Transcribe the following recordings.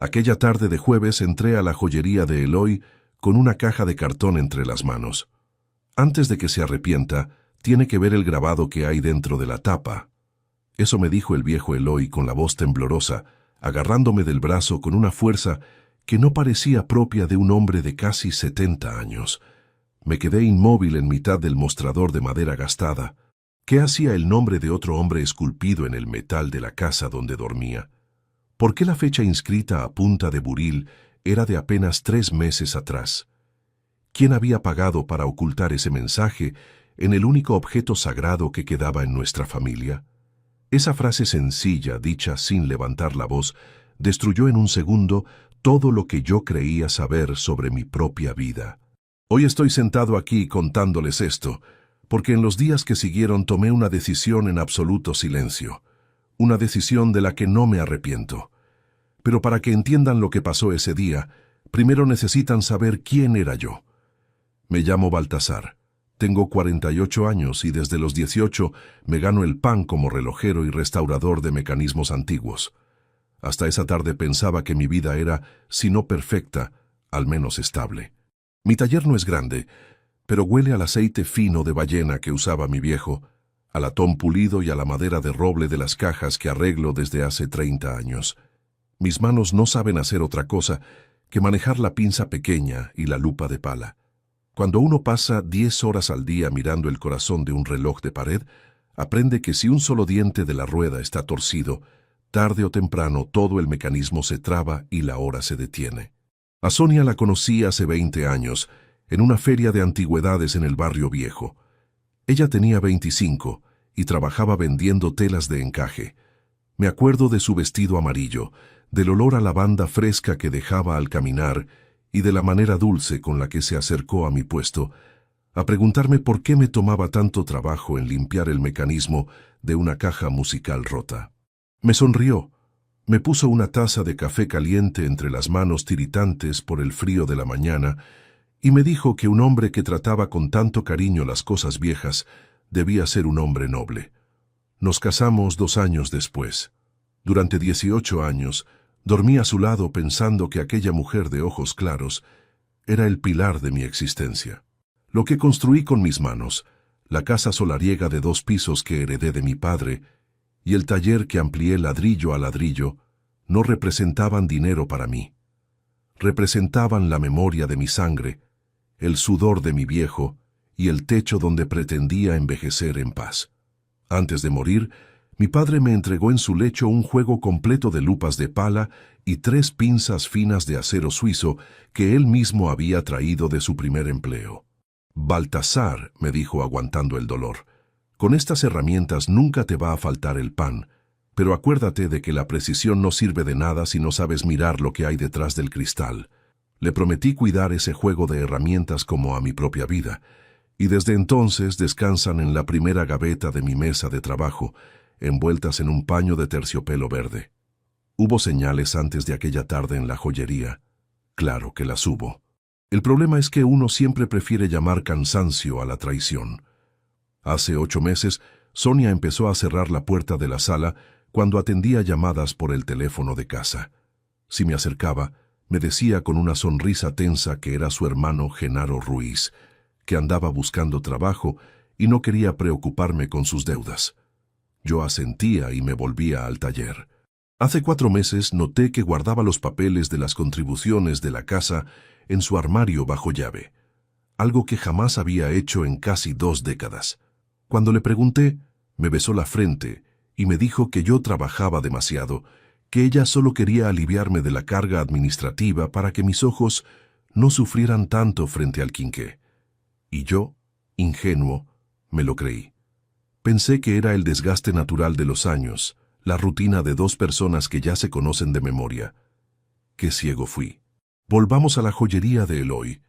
Aquella tarde de jueves entré a la joyería de Eloy con una caja de cartón entre las manos. Antes de que se arrepienta, tiene que ver el grabado que hay dentro de la tapa. Eso me dijo el viejo Eloy con la voz temblorosa, agarrándome del brazo con una fuerza que no parecía propia de un hombre de casi 70 años. Me quedé inmóvil en mitad del mostrador de madera gastada. ¿Qué hacía el nombre de otro hombre esculpido en el metal de la casa donde dormía? ¿Por qué la fecha inscrita a punta de buril era de apenas 3 meses atrás? ¿Quién había pagado para ocultar ese mensaje en el único objeto sagrado que quedaba en nuestra familia? Esa frase sencilla, dicha sin levantar la voz, destruyó en un segundo todo lo que yo creía saber sobre mi propia vida. Hoy estoy sentado aquí contándoles esto, porque en los días que siguieron tomé una decisión en absoluto silencio, una decisión de la que no me arrepiento. Pero para que entiendan lo que pasó ese día, primero necesitan saber quién era yo. Me llamo Baltasar. Tengo 48 años y desde los 18 me gano el pan como relojero y restaurador de mecanismos antiguos. Hasta esa tarde pensaba que mi vida era, si no perfecta, al menos estable. Mi taller no es grande, pero huele al aceite fino de ballena que usaba mi viejo, al latón pulido y a la madera de roble de las cajas que arreglo desde hace 30 años. Mis manos no saben hacer otra cosa que manejar la pinza pequeña y la lupa de pala. Cuando uno pasa 10 horas al día mirando el corazón de un reloj de pared, aprende que si un solo diente de la rueda está torcido, tarde o temprano todo el mecanismo se traba y la hora se detiene. A Sonia la conocí hace 20 años, en una feria de antigüedades en el barrio viejo. Ella tenía 25 y trabajaba vendiendo telas de encaje. Me acuerdo de su vestido amarillo, del olor a lavanda fresca que dejaba al caminar y de la manera dulce con la que se acercó a mi puesto, a preguntarme por qué me tomaba tanto trabajo en limpiar el mecanismo de una caja musical rota. Me sonrió, me puso una taza de café caliente entre las manos tiritantes por el frío de la mañana y me dijo que un hombre que trataba con tanto cariño las cosas viejas debía ser un hombre noble. Nos casamos 2 años después. Durante 18 años, dormí a su lado pensando que aquella mujer de ojos claros era el pilar de mi existencia. Lo que construí con mis manos, la casa solariega de 2 pisos que heredé de mi padre y el taller que amplié ladrillo a ladrillo, no representaban dinero para mí. Representaban la memoria de mi sangre, el sudor de mi viejo y el techo donde pretendía envejecer en paz. Antes de morir, mi padre me entregó en su lecho un juego completo de lupas de pala y 3 pinzas finas de acero suizo que él mismo había traído de su primer empleo. Baltasar, me dijo aguantando el dolor, con estas herramientas nunca te va a faltar el pan, pero acuérdate de que la precisión no sirve de nada si no sabes mirar lo que hay detrás del cristal. Le prometí cuidar ese juego de herramientas como a mi propia vida, y desde entonces descansan en la primera gaveta de mi mesa de trabajo, envueltas en un paño de terciopelo verde. ¿Hubo señales antes de aquella tarde en la joyería? Claro que las hubo. El problema es que uno siempre prefiere llamar cansancio a la traición. Hace 8 meses, Sonia empezó a cerrar la puerta de la sala cuando atendía llamadas por el teléfono de casa. Si me acercaba, me decía con una sonrisa tensa que era su hermano Genaro Ruiz, que andaba buscando trabajo y no quería preocuparme con sus deudas. Yo asentía y me volvía al taller. Hace 4 meses noté que guardaba los papeles de las contribuciones de la casa en su armario bajo llave, algo que jamás había hecho en casi 2 décadas. Cuando le pregunté, me besó la frente y me dijo que yo trabajaba demasiado, que ella solo quería aliviarme de la carga administrativa para que mis ojos no sufrieran tanto frente al quinqué. Y yo, ingenuo, me lo creí. Pensé que era el desgaste natural de los años, la rutina de 2 personas que ya se conocen de memoria. Qué ciego fui. Volvamos a la joyería de Eloy,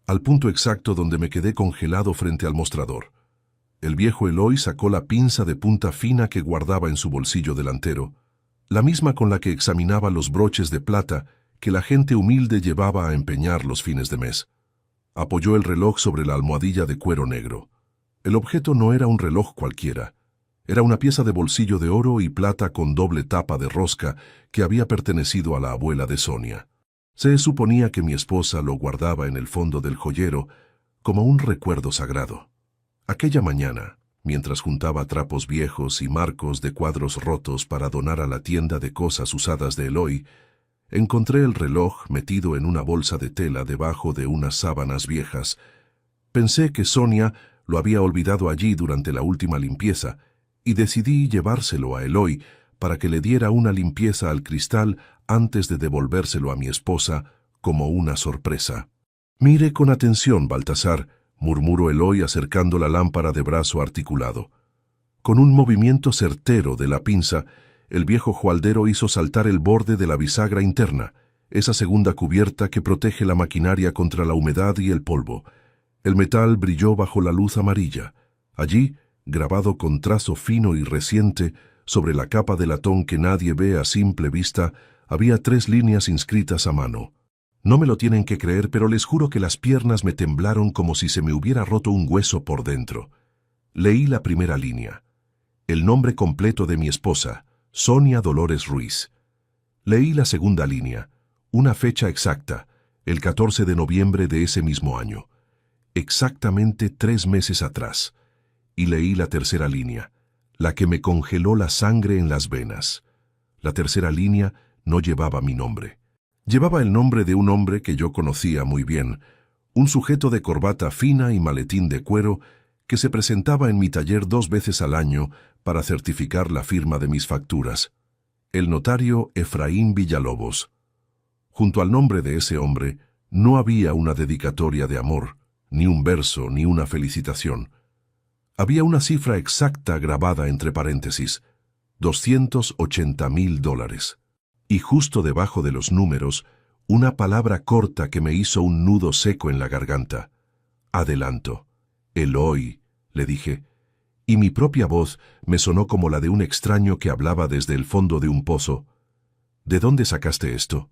al punto exacto donde me quedé congelado frente al mostrador. El viejo Eloy sacó la pinza de punta fina que guardaba en su bolsillo delantero, la misma con la que examinaba los broches de plata que la gente humilde llevaba a empeñar los fines de mes. Apoyó el reloj sobre la almohadilla de cuero negro. El objeto no era un reloj cualquiera. Era una pieza de bolsillo de oro y plata con doble tapa de rosca que había pertenecido a la abuela de Sonia. Se suponía que mi esposa lo guardaba en el fondo del joyero como un recuerdo sagrado. Aquella mañana, mientras juntaba trapos viejos y marcos de cuadros rotos para donar a la tienda de cosas usadas de Eloy, encontré el reloj metido en una bolsa de tela debajo de unas sábanas viejas. Pensé que Sonia lo había olvidado allí durante la última limpieza y decidí llevárselo a Eloy para que le diera una limpieza al cristal antes de devolvérselo a mi esposa como una sorpresa. «Mire con atención, Baltasar», murmuró Eloy acercando la lámpara de brazo articulado. Con un movimiento certero de la pinza, el viejo joaldero hizo saltar el borde de la bisagra interna, esa segunda cubierta que protege la maquinaria contra la humedad y el polvo. El metal brilló bajo la luz amarilla. Allí, grabado con trazo fino y reciente, sobre la capa de latón que nadie ve a simple vista, había 3 líneas inscritas a mano. No me lo tienen que creer, pero les juro que las piernas me temblaron como si se me hubiera roto un hueso por dentro. Leí la primera línea. El nombre completo de mi esposa, Sonia Dolores Ruiz. Leí la segunda línea, una fecha exacta, el 14 de noviembre de ese mismo año. Exactamente 3 meses atrás. Y leí la tercera línea, la que me congeló la sangre en las venas. La tercera línea no llevaba mi nombre. Llevaba el nombre de un hombre que yo conocía muy bien, un sujeto de corbata fina y maletín de cuero que se presentaba en mi taller 2 veces al año para certificar la firma de mis facturas. El notario Efraín Villalobos. Junto al nombre de ese hombre no había una dedicatoria de amor, ni un verso, ni una felicitación. Había una cifra exacta grabada entre paréntesis, $280,000. Y justo debajo de los números, una palabra corta que me hizo un nudo seco en la garganta. Adelanto. Eloy, le dije, y mi propia voz me sonó como la de un extraño que hablaba desde el fondo de un pozo. ¿De dónde sacaste esto?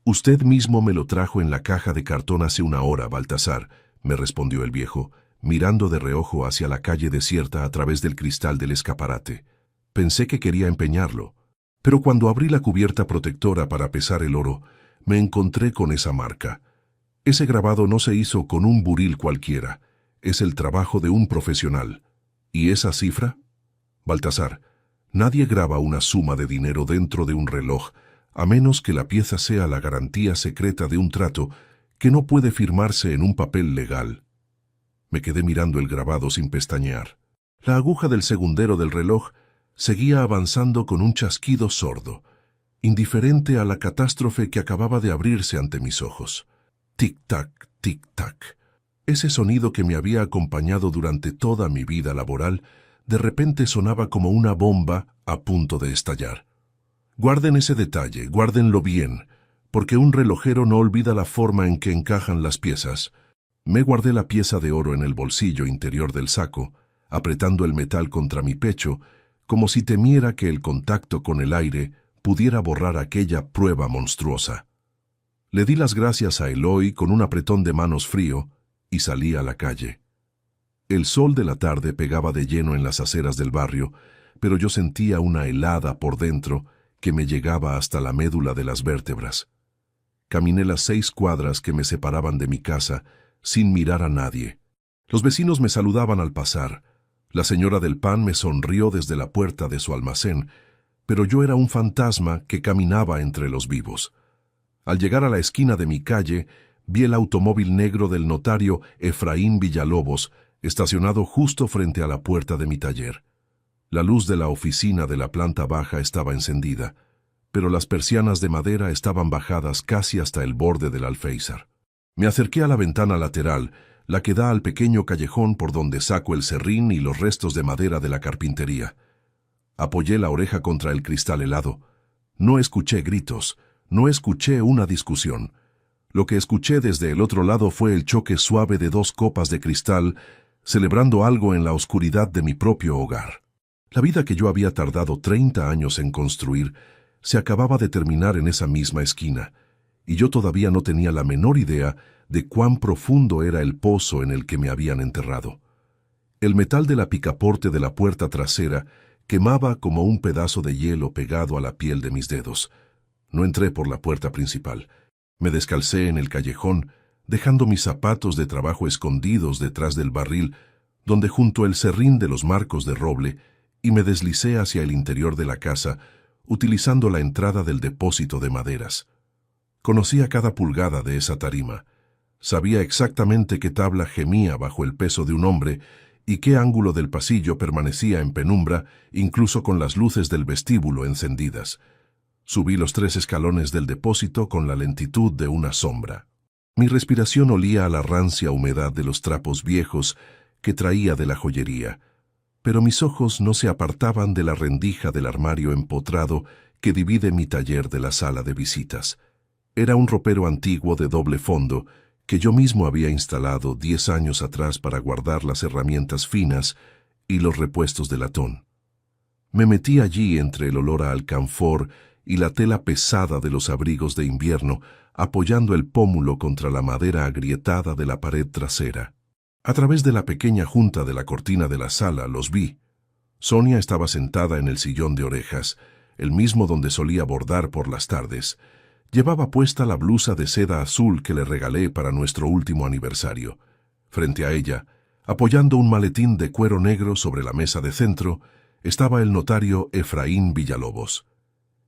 Usted mismo me lo trajo en la caja de cartón hace 1 hora, Baltasar, me respondió el viejo, mirando de reojo hacia la calle desierta a través del cristal del escaparate. Pensé que quería empeñarlo. Pero cuando abrí la cubierta protectora para pesar el oro, me encontré con esa marca. Ese grabado no se hizo con un buril cualquiera, es el trabajo de un profesional. ¿Y esa cifra? Baltasar, nadie graba una suma de dinero dentro de un reloj, a menos que la pieza sea la garantía secreta de un trato que no puede firmarse en un papel legal. Me quedé mirando el grabado sin pestañear. La aguja del segundero del reloj seguía avanzando con un chasquido sordo, indiferente a la catástrofe que acababa de abrirse ante mis ojos. Tic-tac, tic-tac. Ese sonido que me había acompañado durante toda mi vida laboral, de repente sonaba como una bomba a punto de estallar. Guarden ese detalle, guárdenlo bien, porque un relojero no olvida la forma en que encajan las piezas. Me guardé la pieza de oro en el bolsillo interior del saco, apretando el metal contra mi pecho, como si temiera que el contacto con el aire pudiera borrar aquella prueba monstruosa. Le di las gracias a Eloy con un apretón de manos frío y salí a la calle. El sol de la tarde pegaba de lleno en las aceras del barrio, pero yo sentía una helada por dentro que me llegaba hasta la médula de las vértebras. Caminé las 6 cuadras que me separaban de mi casa sin mirar a nadie. Los vecinos me saludaban al pasar. La señora del pan me sonrió desde la puerta de su almacén, pero yo era un fantasma que caminaba entre los vivos. Al llegar a la esquina de mi calle, vi el automóvil negro del notario Efraín Villalobos estacionado justo frente a la puerta de mi taller. La luz de la oficina de la planta baja estaba encendida, pero las persianas de madera estaban bajadas casi hasta el borde del alféizar. Me acerqué a la ventana lateral, la que da al pequeño callejón por donde saco el serrín y los restos de madera de la carpintería. Apoyé la oreja contra el cristal helado. No escuché gritos, no escuché una discusión. Lo que escuché desde el otro lado fue el choque suave de 2 copas de cristal, celebrando algo en la oscuridad de mi propio hogar. La vida que yo había tardado 30 años en construir se acababa de terminar en esa misma esquina, y yo todavía no tenía la menor idea de cuán profundo era el pozo en el que me habían enterrado. El metal de la picaporte de la puerta trasera Quemaba como un pedazo de hielo pegado a la piel de mis dedos. No entré por la puerta principal. Me descalcé en el callejón, dejando mis zapatos de trabajo escondidos detrás del barril, donde junto el serrín de los marcos de roble, y me deslicé hacia el interior de la casa, utilizando la entrada del depósito de maderas. Conocía cada pulgada de esa tarima. Sabía exactamente qué tabla gemía bajo el peso de un hombre y qué ángulo del pasillo permanecía en penumbra, incluso con las luces del vestíbulo encendidas. Subí los 3 escalones del depósito con la lentitud de una sombra. Mi respiración olía a la rancia humedad de los trapos viejos que traía de la joyería, pero mis ojos no se apartaban de la rendija del armario empotrado que divide mi taller de la sala de visitas. Era un ropero antiguo de doble fondo que yo mismo había instalado 10 años atrás para guardar las herramientas finas y los repuestos de latón. Me metí allí entre el olor a alcanfor y la tela pesada de los abrigos de invierno, apoyando el pómulo contra la madera agrietada de la pared trasera. A través de la pequeña junta de la cortina de la sala los vi. Sonia estaba sentada en el sillón de orejas, el mismo donde solía bordar por las tardes. Llevaba puesta la blusa de seda azul que le regalé para nuestro último aniversario. Frente a ella, apoyando un maletín de cuero negro sobre la mesa de centro, estaba el notario Efraín Villalobos.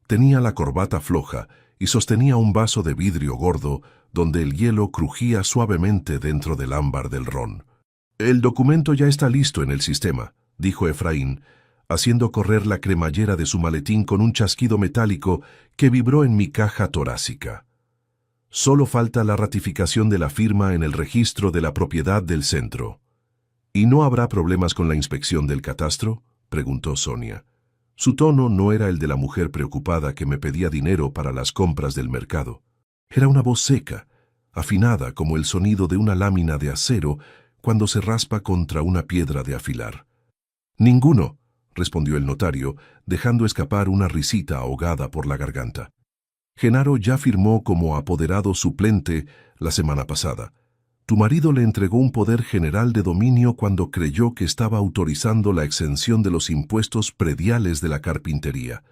Tenía la corbata floja y sostenía un vaso de vidrio gordo donde el hielo crujía suavemente dentro del ámbar del ron. «El documento ya está listo en el sistema», dijo Efraín, haciendo correr la cremallera de su maletín con un chasquido metálico que vibró en mi caja torácica. «Solo falta la ratificación de la firma en el registro de la propiedad del centro». «¿Y no habrá problemas con la inspección del catastro?», preguntó Sonia. Su tono no era el de la mujer preocupada que me pedía dinero para las compras del mercado. Era una voz seca, afinada como el sonido de una lámina de acero cuando se raspa contra una piedra de afilar. «Ninguno», respondió el notario, dejando escapar una risita ahogada por la garganta. «Genaro ya firmó como apoderado suplente la semana pasada. Tu marido le entregó un poder general de dominio cuando creyó que estaba autorizando la exención de los impuestos prediales de la carpintería.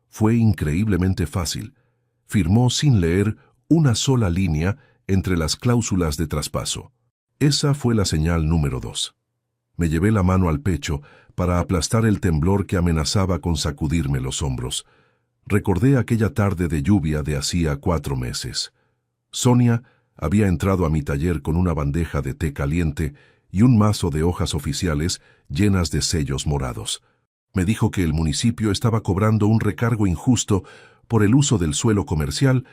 Fue increíblemente fácil. Firmó sin leer una sola línea entre las cláusulas de traspaso. Esa fue la señal número 2. Me llevé la mano al pecho para aplastar el temblor que amenazaba con sacudirme los hombros. Recordé aquella tarde de lluvia de hacía 4 meses. Sonia había entrado a mi taller con una bandeja de té caliente y un mazo de hojas oficiales llenas de sellos morados. Me dijo que el municipio estaba cobrando un recargo injusto por el uso del suelo comercial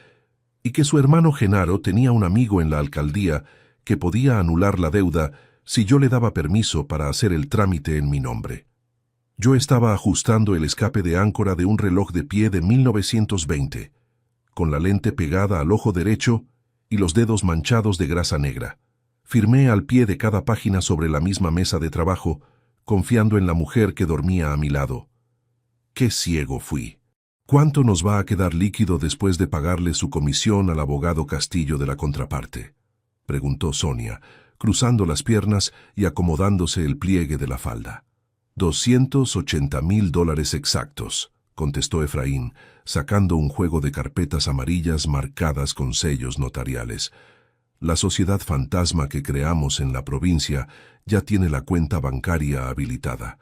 y que su hermano Genaro tenía un amigo en la alcaldía que podía anular la deuda si yo le daba permiso para hacer el trámite en mi nombre. Yo estaba ajustando el escape de áncora de un reloj de pie de 1920, con la lente pegada al ojo derecho y los dedos manchados de grasa negra. Firmé al pie de cada página sobre la misma mesa de trabajo, confiando en la mujer que dormía a mi lado. ¡Qué ciego fui! ¿Cuánto nos va a quedar líquido después de pagarle su comisión al abogado Castillo de la contraparte?, preguntó Sonia, cruzando las piernas y acomodándose el pliegue de la falda. $280,000 exactos, contestó Efraín, sacando un juego de carpetas amarillas marcadas con sellos notariales. La sociedad fantasma que creamos en la provincia ya tiene la cuenta bancaria habilitada.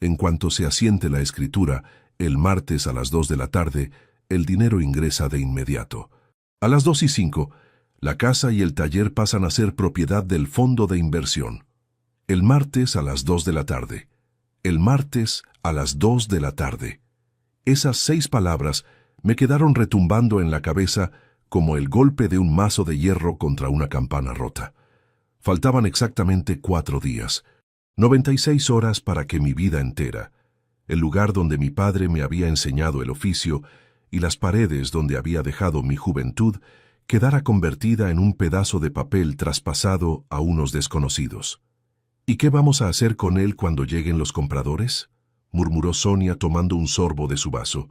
En cuanto se asiente la escritura, el martes a las 2 de la tarde, el dinero ingresa de inmediato. A las 2:05, la casa y el taller pasan a ser propiedad del fondo de inversión. El martes a las 2 de la tarde. El martes a las 2 de la tarde. Esas 6 palabras me quedaron retumbando en la cabeza como el golpe de un mazo de hierro contra una campana rota. Faltaban exactamente 4 días, 96 horas para que mi vida entera, el lugar donde mi padre me había enseñado el oficio y las paredes donde había dejado mi juventud, quedara convertida en un pedazo de papel traspasado a unos desconocidos. ¿Y qué vamos a hacer con él cuando lleguen los compradores?, murmuró Sonia tomando un sorbo de su vaso.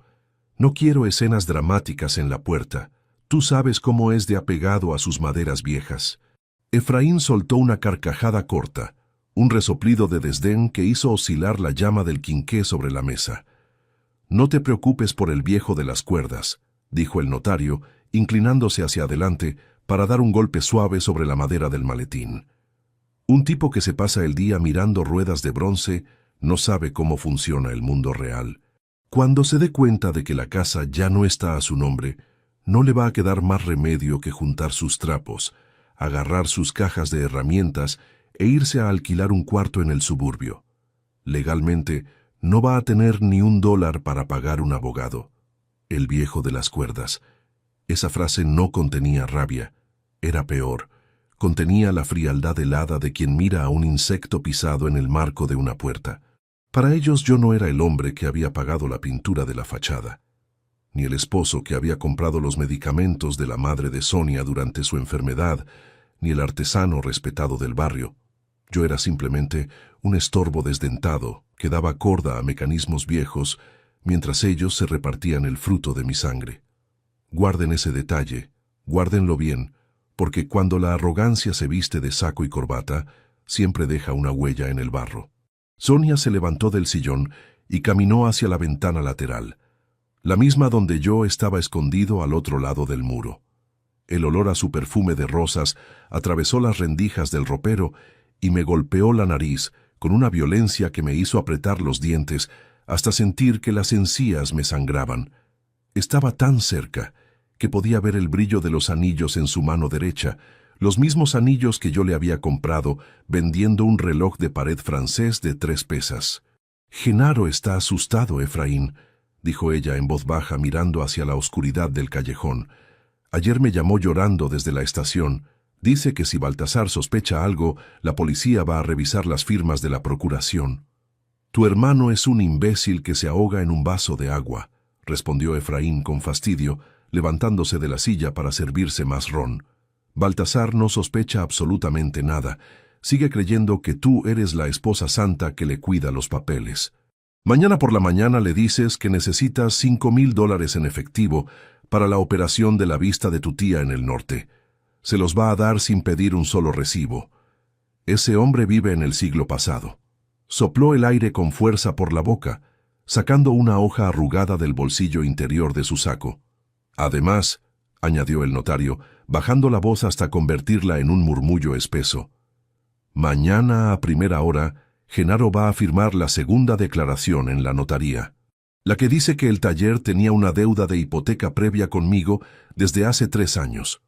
No quiero escenas dramáticas en la puerta. Tú sabes cómo es de apegado a sus maderas viejas. Efraín soltó una carcajada corta, un resoplido de desdén que hizo oscilar la llama del quinqué sobre la mesa. No te preocupes por el viejo de las cuerdas, dijo el notario, inclinándose hacia adelante para dar un golpe suave sobre la madera del maletín. Un tipo que se pasa el día mirando ruedas de bronce no sabe cómo funciona el mundo real. Cuando se dé cuenta de que la casa ya no está a su nombre, no le va a quedar más remedio que juntar sus trapos, agarrar sus cajas de herramientas e irse a alquilar un cuarto en el suburbio. Legalmente, no va a tener ni $1 para pagar un abogado. El viejo de las cuerdas. Esa frase no contenía rabia. Era peor. Contenía la frialdad helada de quien mira a un insecto pisado en el marco de una puerta. Para ellos yo no era el hombre que había pagado la pintura de la fachada, ni el esposo que había comprado los medicamentos de la madre de Sonia durante su enfermedad, ni el artesano respetado del barrio. Yo era simplemente un estorbo desdentado que daba corda a mecanismos viejos mientras ellos se repartían el fruto de mi sangre. Guarden ese detalle, guárdenlo bien, porque cuando la arrogancia se viste de saco y corbata, siempre deja una huella en el barro. Sonia se levantó del sillón y caminó hacia la ventana lateral, la misma donde yo estaba escondido al otro lado del muro. El olor a su perfume de rosas atravesó las rendijas del ropero y me golpeó la nariz con una violencia que me hizo apretar los dientes hasta sentir que las encías me sangraban. Estaba tan cerca que podía ver el brillo de los anillos en su mano derecha, los mismos anillos que yo le había comprado vendiendo un reloj de pared francés de 3 pesas. «Genaro está asustado, Efraín», dijo ella en voz baja mirando hacia la oscuridad del callejón. «Ayer me llamó llorando desde la estación. Dice que si Baltasar sospecha algo, la policía va a revisar las firmas de la procuración». «Tu hermano es un imbécil que se ahoga en un vaso de agua», respondió Efraín con fastidio, levantándose de la silla para servirse más ron. «Baltasar no sospecha absolutamente nada. Sigue creyendo que tú eres la esposa santa que le cuida los papeles. Mañana por la mañana le dices que necesitas $5,000 en efectivo para la operación de la vista de tu tía en el norte. Se los va a dar sin pedir un solo recibo. Ese hombre vive en el siglo pasado». Sopló el aire con fuerza por la boca, sacando una hoja arrugada del bolsillo interior de su saco. «Además», añadió el notario, bajando la voz hasta convertirla en un murmullo espeso, «mañana a primera hora, Genaro va a firmar la segunda declaración en la notaría, la que dice que el taller tenía una deuda de hipoteca previa conmigo desde hace 3 años.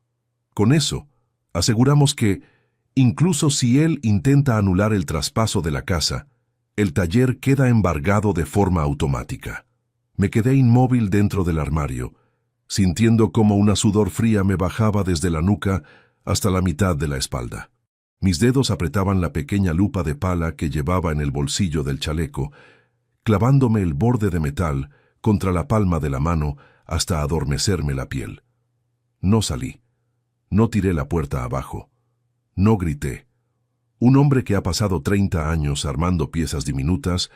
Con eso, aseguramos que, incluso si él intenta anular el traspaso de la casa, el taller queda embargado de forma automática». Me quedé inmóvil dentro del armario, sintiendo cómo una sudor fría me bajaba desde la nuca hasta la mitad de la espalda. Mis dedos apretaban la pequeña lupa de pala que llevaba en el bolsillo del chaleco, clavándome el borde de metal contra la palma de la mano hasta adormecerme la piel. No salí. No tiré la puerta abajo. No grité. Un hombre que ha pasado 30 años armando piezas diminutas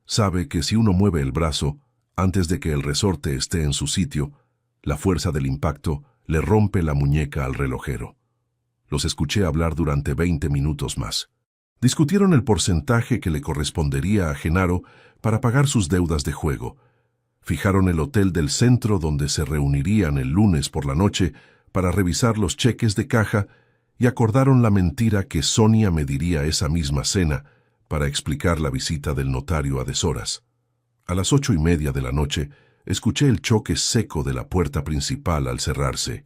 sabe que si uno mueve el brazo, antes de que el resorte esté en su sitio, la fuerza del impacto le rompe la muñeca al relojero. Los escuché hablar durante 20 minutos más. Discutieron el porcentaje que le correspondería a Genaro para pagar sus deudas de juego. Fijaron el hotel del centro donde se reunirían el lunes por la noche para revisar los cheques de caja y acordaron la mentira que Sonia me diría esa misma cena para explicar la visita del notario a deshoras. A las 8:30 de la noche, escuché el choque seco de la puerta principal al cerrarse.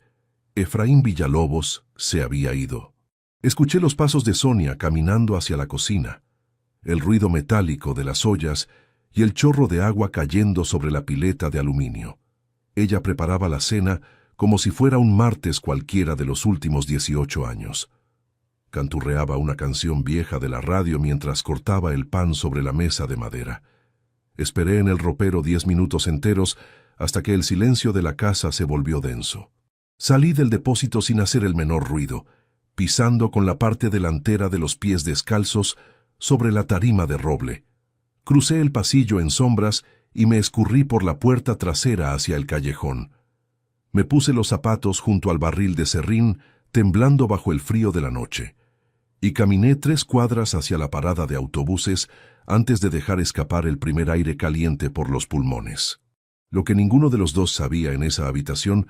Efraín Villalobos se había ido. Escuché los pasos de Sonia caminando hacia la cocina, el ruido metálico de las ollas y el chorro de agua cayendo sobre la pileta de aluminio. Ella preparaba la cena como si fuera un martes cualquiera de los últimos 18 años. Canturreaba una canción vieja de la radio mientras cortaba el pan sobre la mesa de madera. Esperé en el ropero 10 minutos enteros hasta que el silencio de la casa se volvió denso. Salí del depósito sin hacer el menor ruido, pisando con la parte delantera de los pies descalzos sobre la tarima de roble. Crucé el pasillo en sombras y me escurrí por la puerta trasera hacia el callejón. Me puse los zapatos junto al barril de serrín, temblando bajo el frío de la noche, y caminé 3 cuadras hacia la parada de autobuses antes de dejar escapar el primer aire caliente por los pulmones. Lo que ninguno de los dos sabía en esa habitación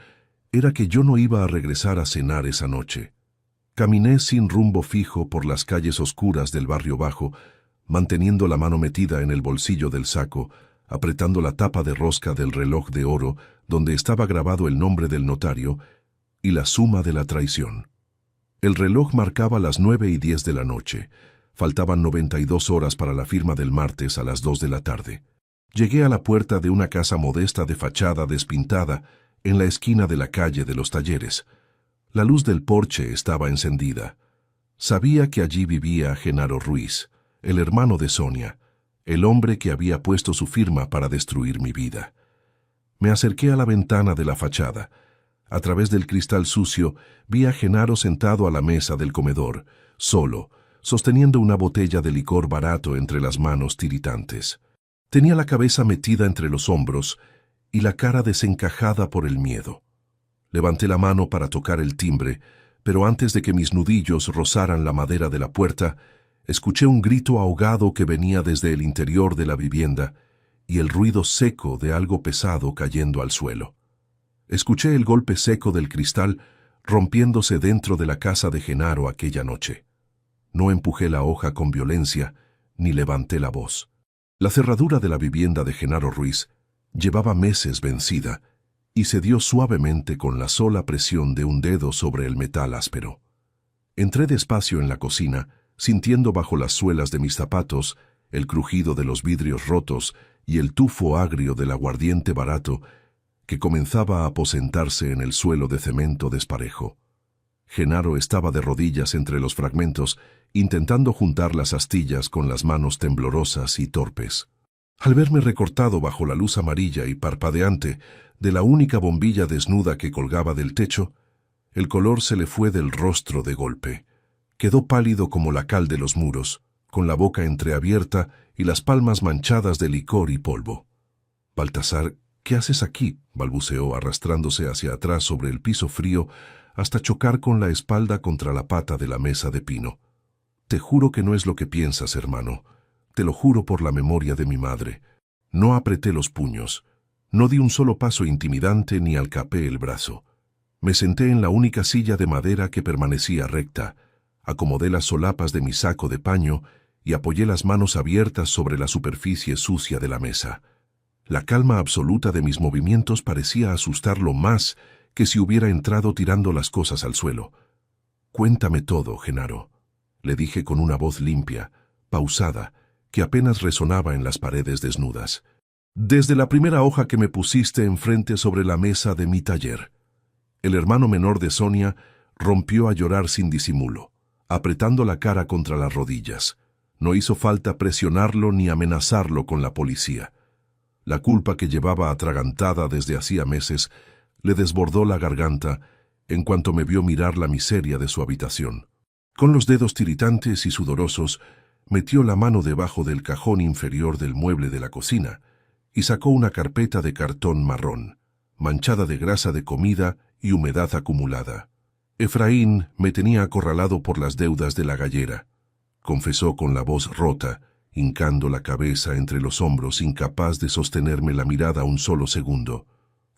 era que yo no iba a regresar a cenar esa noche. Caminé sin rumbo fijo por las calles oscuras del barrio bajo, manteniendo la mano metida en el bolsillo del saco, apretando la tapa de rosca del reloj de oro donde estaba grabado el nombre del notario y la suma de la traición. El reloj marcaba las 9:10 de la noche. Faltaban 92 horas para la firma del martes a las 2 de la tarde. Llegué a la puerta de una casa modesta de fachada despintada en la esquina de la calle de los Talleres. La luz del porche estaba encendida. Sabía que allí vivía Genaro Ruiz, el hermano de Sonia, el hombre que había puesto su firma para destruir mi vida. Me acerqué a la ventana de la fachada. A través del cristal sucio vi a Genaro sentado a la mesa del comedor, solo, sosteniendo una botella de licor barato entre las manos tiritantes. Tenía la cabeza metida entre los hombros y la cara desencajada por el miedo. Levanté la mano para tocar el timbre, pero antes de que mis nudillos rozaran la madera de la puerta, escuché un grito ahogado que venía desde el interior de la vivienda y el ruido seco de algo pesado cayendo al suelo. Escuché el golpe seco del cristal rompiéndose dentro de la casa de Genaro aquella noche. No empujé la hoja con violencia, ni levanté la voz. La cerradura de la vivienda de Genaro Ruiz llevaba meses vencida y cedió suavemente con la sola presión de un dedo sobre el metal áspero. Entré despacio en la cocina, sintiendo bajo las suelas de mis zapatos el crujido de los vidrios rotos y el tufo agrio del aguardiente barato que comenzaba a aposentarse en el suelo de cemento desparejo. Genaro estaba de rodillas entre los fragmentos, intentando juntar las astillas con las manos temblorosas y torpes. Al verme recortado bajo la luz amarilla y parpadeante de la única bombilla desnuda que colgaba del techo, el color se le fue del rostro de golpe. Quedó pálido como la cal de los muros, con la boca entreabierta y las palmas manchadas de licor y polvo. «Baltasar, ¿qué haces aquí?», balbuceó arrastrándose hacia atrás sobre el piso frío hasta chocar con la espalda contra la pata de la mesa de pino. «Te juro que no es lo que piensas, hermano. Te lo juro por la memoria de mi madre». No apreté los puños. No di un solo paso intimidante ni alcapé el brazo. Me senté en la única silla de madera que permanecía recta, acomodé las solapas de mi saco de paño y apoyé las manos abiertas sobre la superficie sucia de la mesa. La calma absoluta de mis movimientos parecía asustarlo más que si hubiera entrado tirando las cosas al suelo. «Cuéntame todo, Genaro», le dije con una voz limpia, pausada, que apenas resonaba en las paredes desnudas. «Desde la primera hoja que me pusiste enfrente sobre la mesa de mi taller». El hermano menor de Sonia rompió a llorar sin disimulo, apretando la cara contra las rodillas. No hizo falta presionarlo ni amenazarlo con la policía. La culpa que llevaba atragantada desde hacía meses le desbordó la garganta en cuanto me vio mirar la miseria de su habitación. Con los dedos tiritantes y sudorosos, metió la mano debajo del cajón inferior del mueble de la cocina y sacó una carpeta de cartón marrón, manchada de grasa de comida y humedad acumulada. «Efraín me tenía acorralado por las deudas de la gallera», confesó con la voz rota, hincando la cabeza entre los hombros, incapaz de sostenerme la mirada un solo segundo.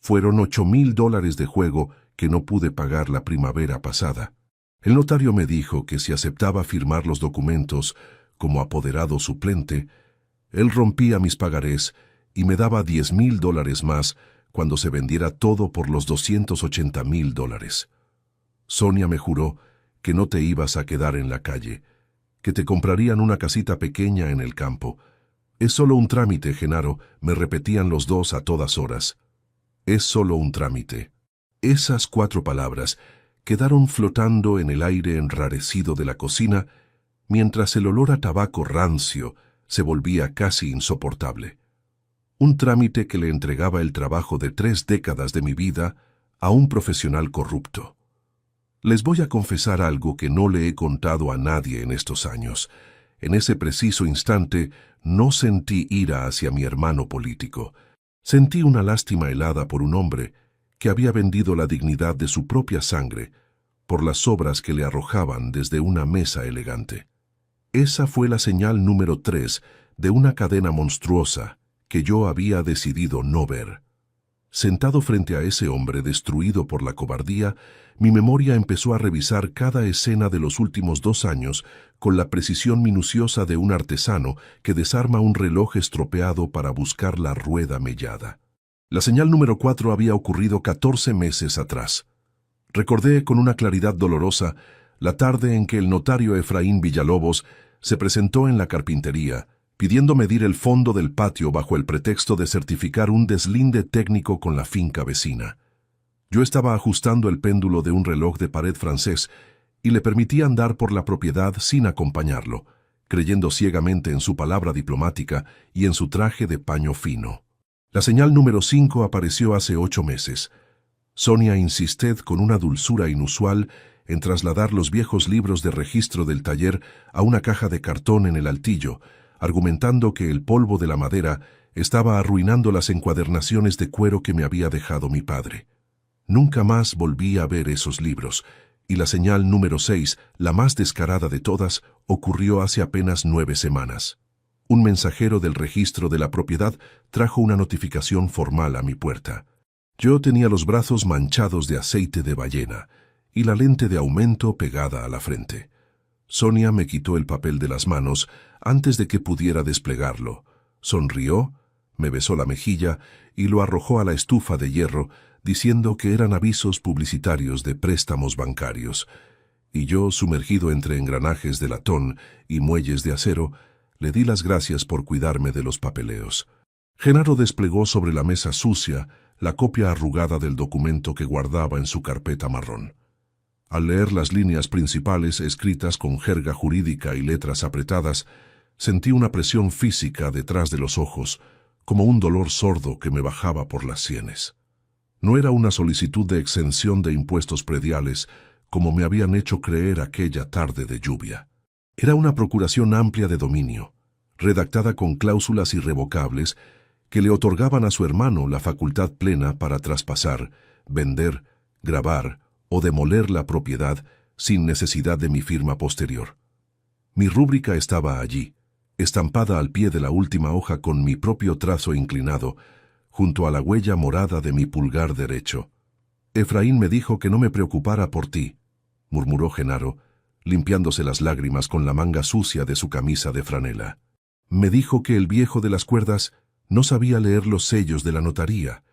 «Fueron $8,000 de juego que no pude pagar la primavera pasada. El notario me dijo que si aceptaba firmar los documentos como apoderado suplente, él rompía mis pagarés y me daba $10,000 más cuando se vendiera todo por los $280,000. Sonia me juró que no te ibas a quedar en la calle, que te comprarían una casita pequeña en el campo. Es solo un trámite, Genaro», me repetían los dos a todas horas. «Es solo un trámite». Esas 4 palabras quedaron flotando en el aire enrarecido de la cocina mientras el olor a tabaco rancio se volvía casi insoportable. Un trámite que le entregaba el trabajo de 3 décadas de mi vida a un profesional corrupto. Les voy a confesar algo que no le he contado a nadie en estos años. En ese preciso instante no sentí ira hacia mi hermano político. Sentí una lástima helada por un hombre que había vendido la dignidad de su propia sangre por las sobras que le arrojaban desde una mesa elegante. Esa fue la señal número 3 de una cadena monstruosa que yo había decidido no ver. Sentado frente a ese hombre destruido por la cobardía, mi memoria empezó a revisar cada escena de los últimos 2 años con la precisión minuciosa de un artesano que desarma un reloj estropeado para buscar la rueda mellada. La señal número 4 había ocurrido 14 meses atrás. Recordé con una claridad dolorosa la tarde en que el notario Efraín Villalobos se presentó en la carpintería, pidiendo medir el fondo del patio bajo el pretexto de certificar un deslinde técnico con la finca vecina. Yo estaba ajustando el péndulo de un reloj de pared francés y le permití andar por la propiedad sin acompañarlo, creyendo ciegamente en su palabra diplomática y en su traje de paño fino. La señal número 5 apareció hace 8 meses. Sonia insistía con una dulzura inusual en trasladar los viejos libros de registro del taller a una caja de cartón en el altillo, argumentando que el polvo de la madera estaba arruinando las encuadernaciones de cuero que me había dejado mi padre. Nunca más volví a ver esos libros, y la señal número 6, la más descarada de todas, ocurrió hace apenas 9 semanas. Un mensajero del registro de la propiedad trajo una notificación formal a mi puerta. Yo tenía los brazos manchados de aceite de ballena y la lente de aumento pegada a la frente. Sonia me quitó el papel de las manos antes de que pudiera desplegarlo. Sonrió, me besó la mejilla y lo arrojó a la estufa de hierro, diciendo que eran avisos publicitarios de préstamos bancarios. Y yo, sumergido entre engranajes de latón y muelles de acero, le di las gracias por cuidarme de los papeleos. Genaro desplegó sobre la mesa sucia la copia arrugada del documento que guardaba en su carpeta marrón. Al leer las líneas principales escritas con jerga jurídica y letras apretadas, sentí una presión física detrás de los ojos, como un dolor sordo que me bajaba por las sienes. No era una solicitud de exención de impuestos prediales, como me habían hecho creer aquella tarde de lluvia. Era una procuración amplia de dominio, redactada con cláusulas irrevocables que le otorgaban a su hermano la facultad plena para traspasar, vender, gravar o demoler la propiedad sin necesidad de mi firma posterior. Mi rúbrica estaba allí, estampada al pie de la última hoja con mi propio trazo inclinado, junto a la huella morada de mi pulgar derecho. Efraín me dijo que no me preocupara por ti, murmuró Genaro, limpiándose las lágrimas con la manga sucia de su camisa de franela. Me dijo que el viejo de las cuerdas no sabía leer los sellos de la notaría,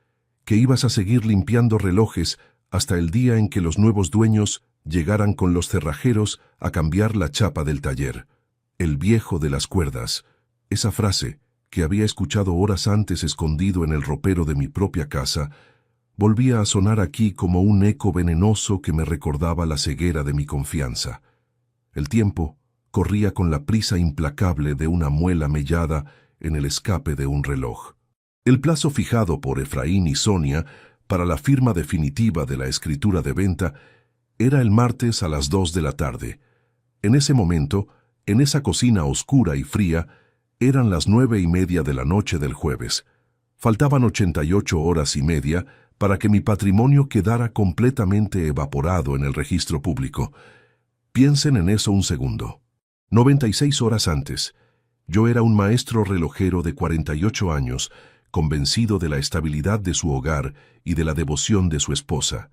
que ibas a seguir limpiando relojes hasta el día en que los nuevos dueños llegaran con los cerrajeros a cambiar la chapa del taller. El viejo de las cuerdas, esa frase que había escuchado horas antes escondido en el ropero de mi propia casa, volvía a sonar aquí como un eco venenoso que me recordaba la ceguera de mi confianza. El tiempo corría con la prisa implacable de una muela mellada en el escape de un reloj. El plazo fijado por Efraín y Sonia para la firma definitiva de la escritura de venta era el martes a las 2 de la tarde. En ese momento, en esa cocina oscura y fría, eran las 9:30 de la noche del jueves. Faltaban 88 horas y media para que mi patrimonio quedara completamente evaporado en el registro público. Piensen en eso un segundo. 96 horas antes, yo era un maestro relojero de 48 años, convencido de la estabilidad de su hogar y de la devoción de su esposa.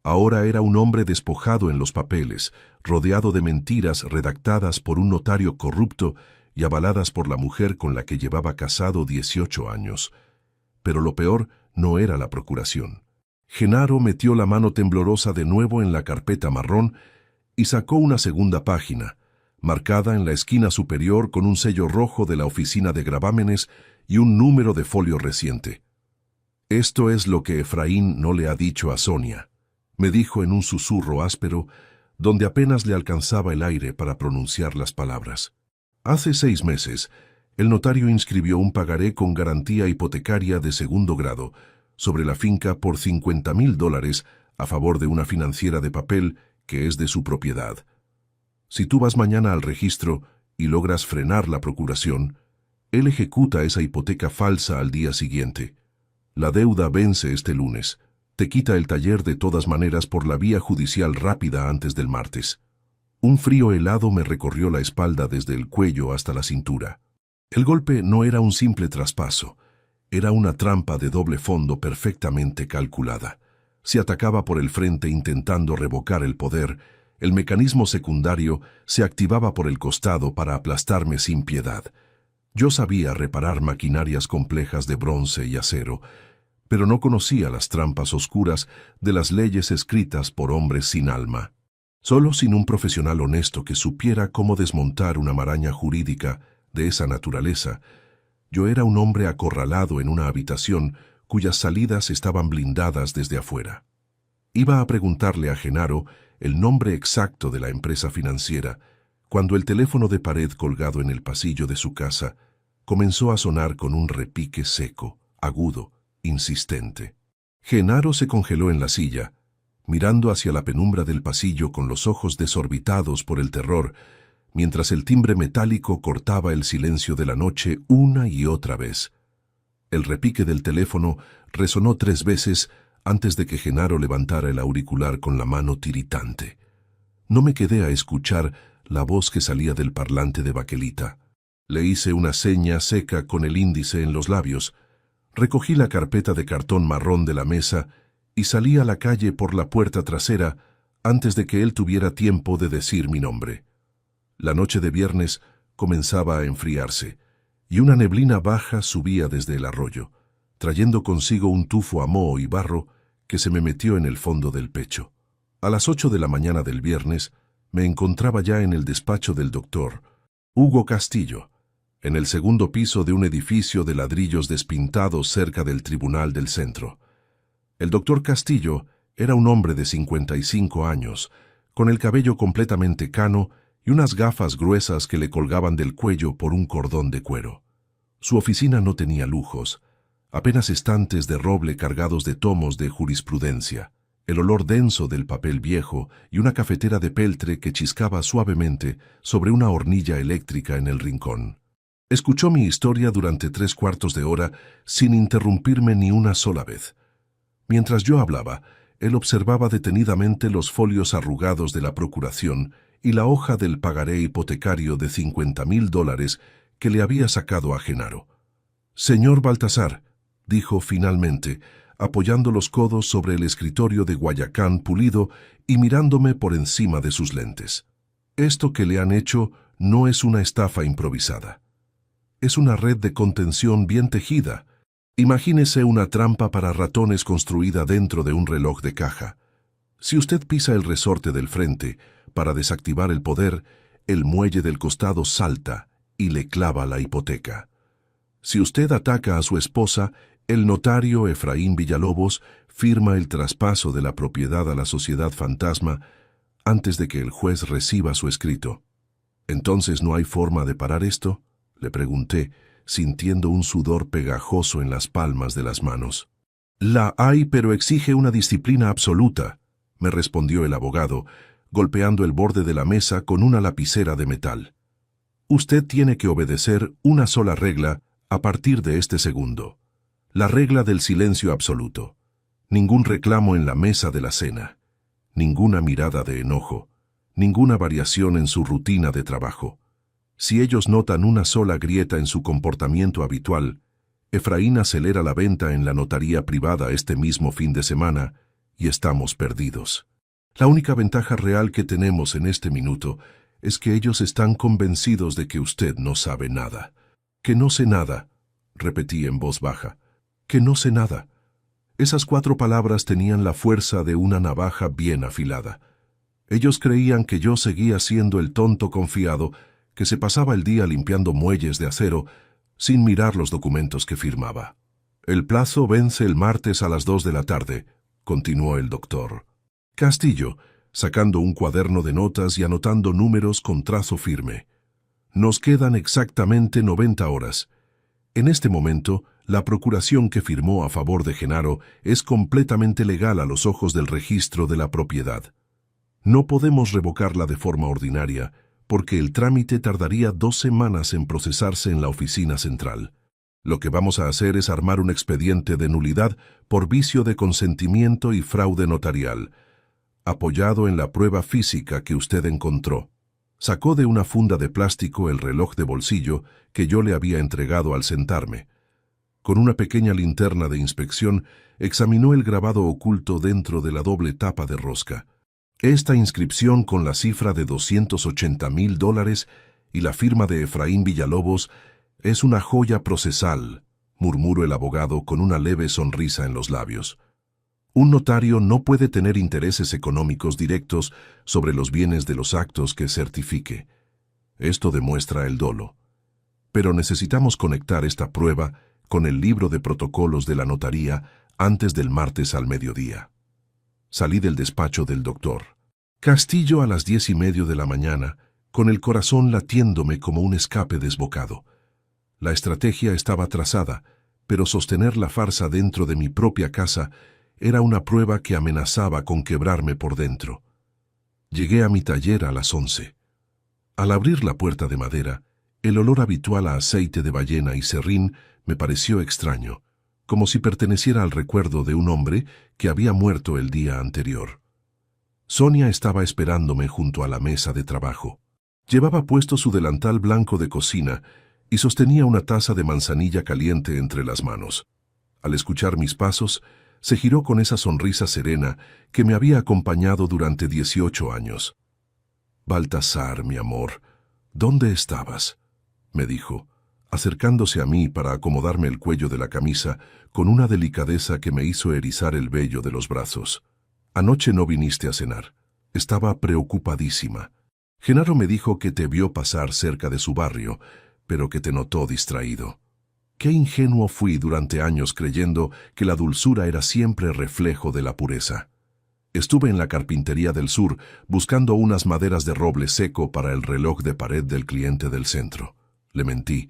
Ahora era un hombre despojado en los papeles, rodeado de mentiras redactadas por un notario corrupto y avaladas por la mujer con la que llevaba casado 18 años. Pero lo peor no era la procuración. Genaro metió la mano temblorosa de nuevo en la carpeta marrón y sacó una segunda página, marcada en la esquina superior con un sello rojo de la oficina de gravámenes y un número de folio reciente. Esto es lo que Efraín no le ha dicho a Sonia, me dijo en un susurro áspero, donde apenas le alcanzaba el aire para pronunciar las palabras. Hace 6 meses, el notario inscribió un pagaré con garantía hipotecaria de segundo grado sobre la finca por $50,000 a favor de una financiera de papel que es de su propiedad. Si tú vas mañana al registro y logras frenar la procuración, él ejecuta esa hipoteca falsa al día siguiente. La deuda vence este lunes. Te quita el taller de todas maneras por la vía judicial rápida antes del martes. Un frío helado me recorrió la espalda desde el cuello hasta la cintura. El golpe no era un simple traspaso. Era una trampa de doble fondo perfectamente calculada. Si atacaba por el frente intentando revocar el poder, el mecanismo secundario se activaba por el costado para aplastarme sin piedad. Yo sabía reparar maquinarias complejas de bronce y acero, pero no conocía las trampas oscuras de las leyes escritas por hombres sin alma. Solo sin un profesional honesto que supiera cómo desmontar una maraña jurídica de esa naturaleza, yo era un hombre acorralado en una habitación cuyas salidas estaban blindadas desde afuera. Iba a preguntarle a Genaro el nombre exacto de la empresa financiera, cuando el teléfono de pared colgado en el pasillo de su casa comenzó a sonar con un repique seco, agudo, insistente. Genaro se congeló en la silla, mirando hacia la penumbra del pasillo con los ojos desorbitados por el terror, mientras el timbre metálico cortaba el silencio de la noche una y otra vez. El repique del teléfono resonó 3 veces antes de que Genaro levantara el auricular con la mano tiritante. No me quedé a escuchar la voz que salía del parlante de baquelita. Le hice una seña seca con el índice en los labios. Recogí la carpeta de cartón marrón de la mesa y salí a la calle por la puerta trasera antes de que él tuviera tiempo de decir mi nombre. La noche de viernes comenzaba a enfriarse, y una neblina baja subía desde el arroyo, trayendo consigo un tufo a moho y barro que se me metió en el fondo del pecho. A las 8 de la mañana del viernes me encontraba ya en el despacho del doctor Hugo Castillo, en el segundo piso de un edificio de ladrillos despintados cerca del Tribunal del Centro. El doctor Castillo era un hombre de 55 años, con el cabello completamente cano y unas gafas gruesas que le colgaban del cuello por un cordón de cuero. Su oficina no tenía lujos, apenas estantes de roble cargados de tomos de jurisprudencia, el olor denso del papel viejo y una cafetera de peltre que chiscaba suavemente sobre una hornilla eléctrica en el rincón. Escuchó mi historia durante 3/4 de hora sin interrumpirme ni una sola vez. Mientras yo hablaba, él observaba detenidamente los folios arrugados de la procuración y la hoja del pagaré hipotecario de $50,000 que le había sacado a Genaro. «Señor Baltasar», dijo finalmente, apoyando los codos sobre el escritorio de Guayacán pulido y mirándome por encima de sus lentes. «Esto que le han hecho no es una estafa improvisada. Es una red de contención bien tejida. Imagínese una trampa para ratones construida dentro de un reloj de caja. Si usted pisa el resorte del frente para desactivar el poder, el muelle del costado salta y le clava la hipoteca. Si usted ataca a su esposa, el notario Efraín Villalobos firma el traspaso de la propiedad a la sociedad fantasma antes de que el juez reciba su escrito. ¿Entonces no hay forma de parar esto?», le pregunté, sintiendo un sudor pegajoso en las palmas de las manos. «La hay, pero exige una disciplina absoluta», me respondió el abogado, golpeando el borde de la mesa con una lapicera de metal. «Usted tiene que obedecer una sola regla a partir de este segundo. La regla del silencio absoluto. Ningún reclamo en la mesa de la cena. Ninguna mirada de enojo. Ninguna variación en su rutina de trabajo. Si ellos notan una sola grieta en su comportamiento habitual, Efraín acelera la venta en la notaría privada este mismo fin de semana y estamos perdidos. La única ventaja real que tenemos en este minuto es que ellos están convencidos de que usted no sabe nada». «Que no sé nada», repetí en voz baja. «Que no sé nada». Esas 4 palabras tenían la fuerza de una navaja bien afilada. Ellos creían que yo seguía siendo el tonto confiado que se pasaba el día limpiando muelles de acero sin mirar los documentos que firmaba. «El plazo vence el martes a las 2 de la tarde», continuó el doctor Castillo, sacando un cuaderno de notas y anotando números con trazo firme. «Nos quedan exactamente 90 horas. En este momento, la procuración que firmó a favor de Genaro es completamente legal a los ojos del registro de la propiedad. No podemos revocarla de forma ordinaria, porque el trámite tardaría 2 semanas en procesarse en la oficina central. Lo que vamos a hacer es armar un expediente de nulidad por vicio de consentimiento y fraude notarial, apoyado en la prueba física que usted encontró». Sacó de una funda de plástico el reloj de bolsillo que yo le había entregado al sentarme. Con una pequeña linterna de inspección, examinó el grabado oculto dentro de la doble tapa de rosca. Esta inscripción con la cifra de $280,000 y la firma de Efraín Villalobos es una joya procesal, murmuró el abogado con una leve sonrisa en los labios. Un notario no puede tener intereses económicos directos sobre los bienes de los actos que certifique. Esto demuestra el dolo. Pero necesitamos conectar esta prueba con el libro de protocolos de la notaría antes del martes al mediodía. Salí del despacho del doctor Castillo a las 10:30 de la mañana, con el corazón latiéndome como un escape desbocado. La estrategia estaba trazada, pero sostener la farsa dentro de mi propia casa era una prueba que amenazaba con quebrarme por dentro. Llegué a mi taller a las 11. Al abrir la puerta de madera, el olor habitual a aceite de ballena y serrín me pareció extraño, como si perteneciera al recuerdo de un hombre que había muerto el día anterior. Sonia estaba esperándome junto a la mesa de trabajo. Llevaba puesto su delantal blanco de cocina y sostenía una taza de manzanilla caliente entre las manos. Al escuchar mis pasos, se giró con esa sonrisa serena que me había acompañado durante 18 años. «Baltasar, mi amor, ¿dónde estabas?», me dijo, acercándose a mí para acomodarme el cuello de la camisa con una delicadeza que me hizo erizar el vello de los brazos. «Anoche no viniste a cenar. Estaba preocupadísima. Genaro me dijo que te vio pasar cerca de su barrio, pero que te notó distraído. Qué ingenuo fui durante años creyendo que la dulzura era siempre reflejo de la pureza. Estuve en la carpintería del sur buscando unas maderas de roble seco para el reloj de pared del cliente del centro. Le mentí,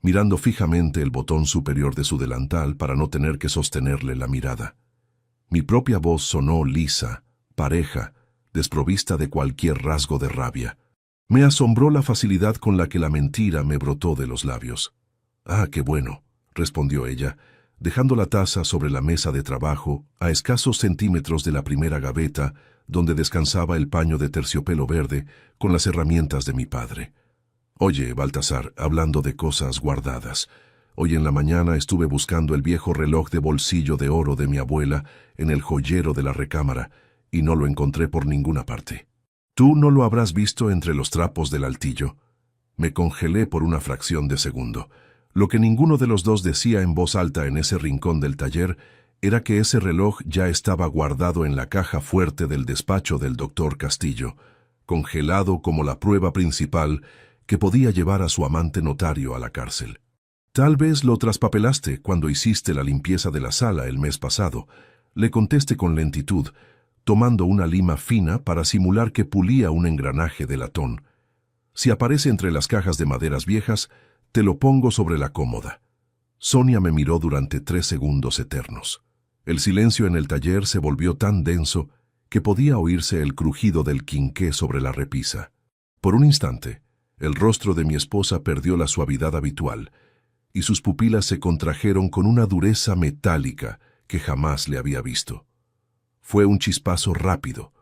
mirando fijamente el botón superior de su delantal para no tener que sostenerle la mirada. Mi propia voz sonó lisa, pareja, desprovista de cualquier rasgo de rabia. Me asombró la facilidad con la que la mentira me brotó de los labios. «Ah, qué bueno», respondió ella, dejando la taza sobre la mesa de trabajo a escasos centímetros de la primera gaveta donde descansaba el paño de terciopelo verde con las herramientas de mi padre. «Oye, Baltasar, hablando de cosas guardadas, hoy en la mañana estuve buscando el viejo reloj de bolsillo de oro de mi abuela en el joyero de la recámara y no lo encontré por ninguna parte. ¿Tú no lo habrás visto entre los trapos del altillo?» Me congelé por una fracción de segundo. Lo que ninguno de los dos decía en voz alta en ese rincón del taller era que ese reloj ya estaba guardado en la caja fuerte del despacho del doctor Castillo, congelado como la prueba principal que podía llevar a su amante notario a la cárcel. «Tal vez lo traspapelaste cuando hiciste la limpieza de la sala el mes pasado», le contesté con lentitud, tomando una lima fina para simular que pulía un engranaje de latón. «Si aparece entre las cajas de maderas viejas, te lo pongo sobre la cómoda». Sonia me miró durante 3 segundos eternos. El silencio en el taller se volvió tan denso que podía oírse el crujido del quinqué sobre la repisa. Por un instante, el rostro de mi esposa perdió la suavidad habitual y sus pupilas se contrajeron con una dureza metálica que jamás le había visto. Fue un chispazo rápido,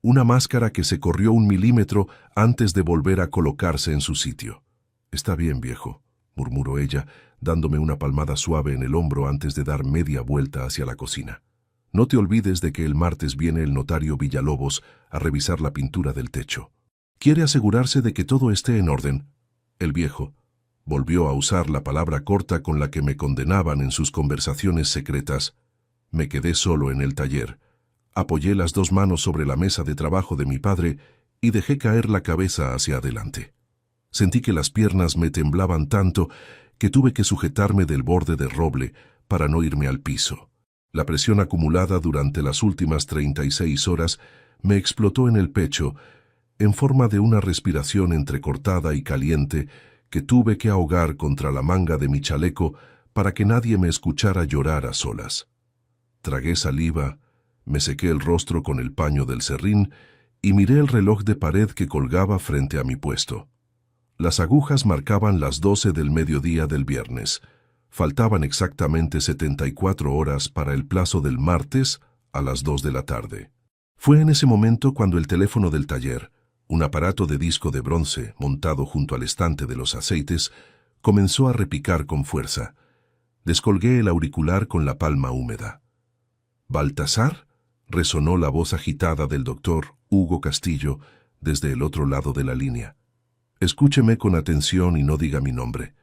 una máscara que se corrió 1 milímetro antes de volver a colocarse en su sitio. «Está bien, viejo», murmuró ella, dándome una palmada suave en el hombro antes de dar media vuelta hacia la cocina. «No te olvides de que el martes viene el notario Villalobos a revisar la pintura del techo. Quiere asegurarse de que todo esté en orden». El viejo volvió a usar la palabra corta con la que me condenaban en sus conversaciones secretas. Me quedé solo en el taller. Apoyé las 2 manos sobre la mesa de trabajo de mi padre y dejé caer la cabeza hacia adelante. Sentí que las piernas me temblaban tanto que tuve que sujetarme del borde de roble para no irme al piso. La presión acumulada durante las últimas 36 horas me explotó en el pecho en forma de una respiración entrecortada y caliente que tuve que ahogar contra la manga de mi chaleco para que nadie me escuchara llorar a solas. Tragué saliva, me sequé el rostro con el paño del serrín y miré el reloj de pared que colgaba frente a mi puesto. Las agujas marcaban las 12 del mediodía del viernes. Faltaban exactamente 74 horas para el plazo del martes a las 2 de la tarde. Fue en ese momento cuando el teléfono del taller, un aparato de disco de bronce montado junto al estante de los aceites, comenzó a repicar con fuerza. Descolgué el auricular con la palma húmeda. —¿Baltasar? —resonó la voz agitada del doctor Hugo Castillo desde el otro lado de la línea. Escúcheme con atención y no diga mi nombre.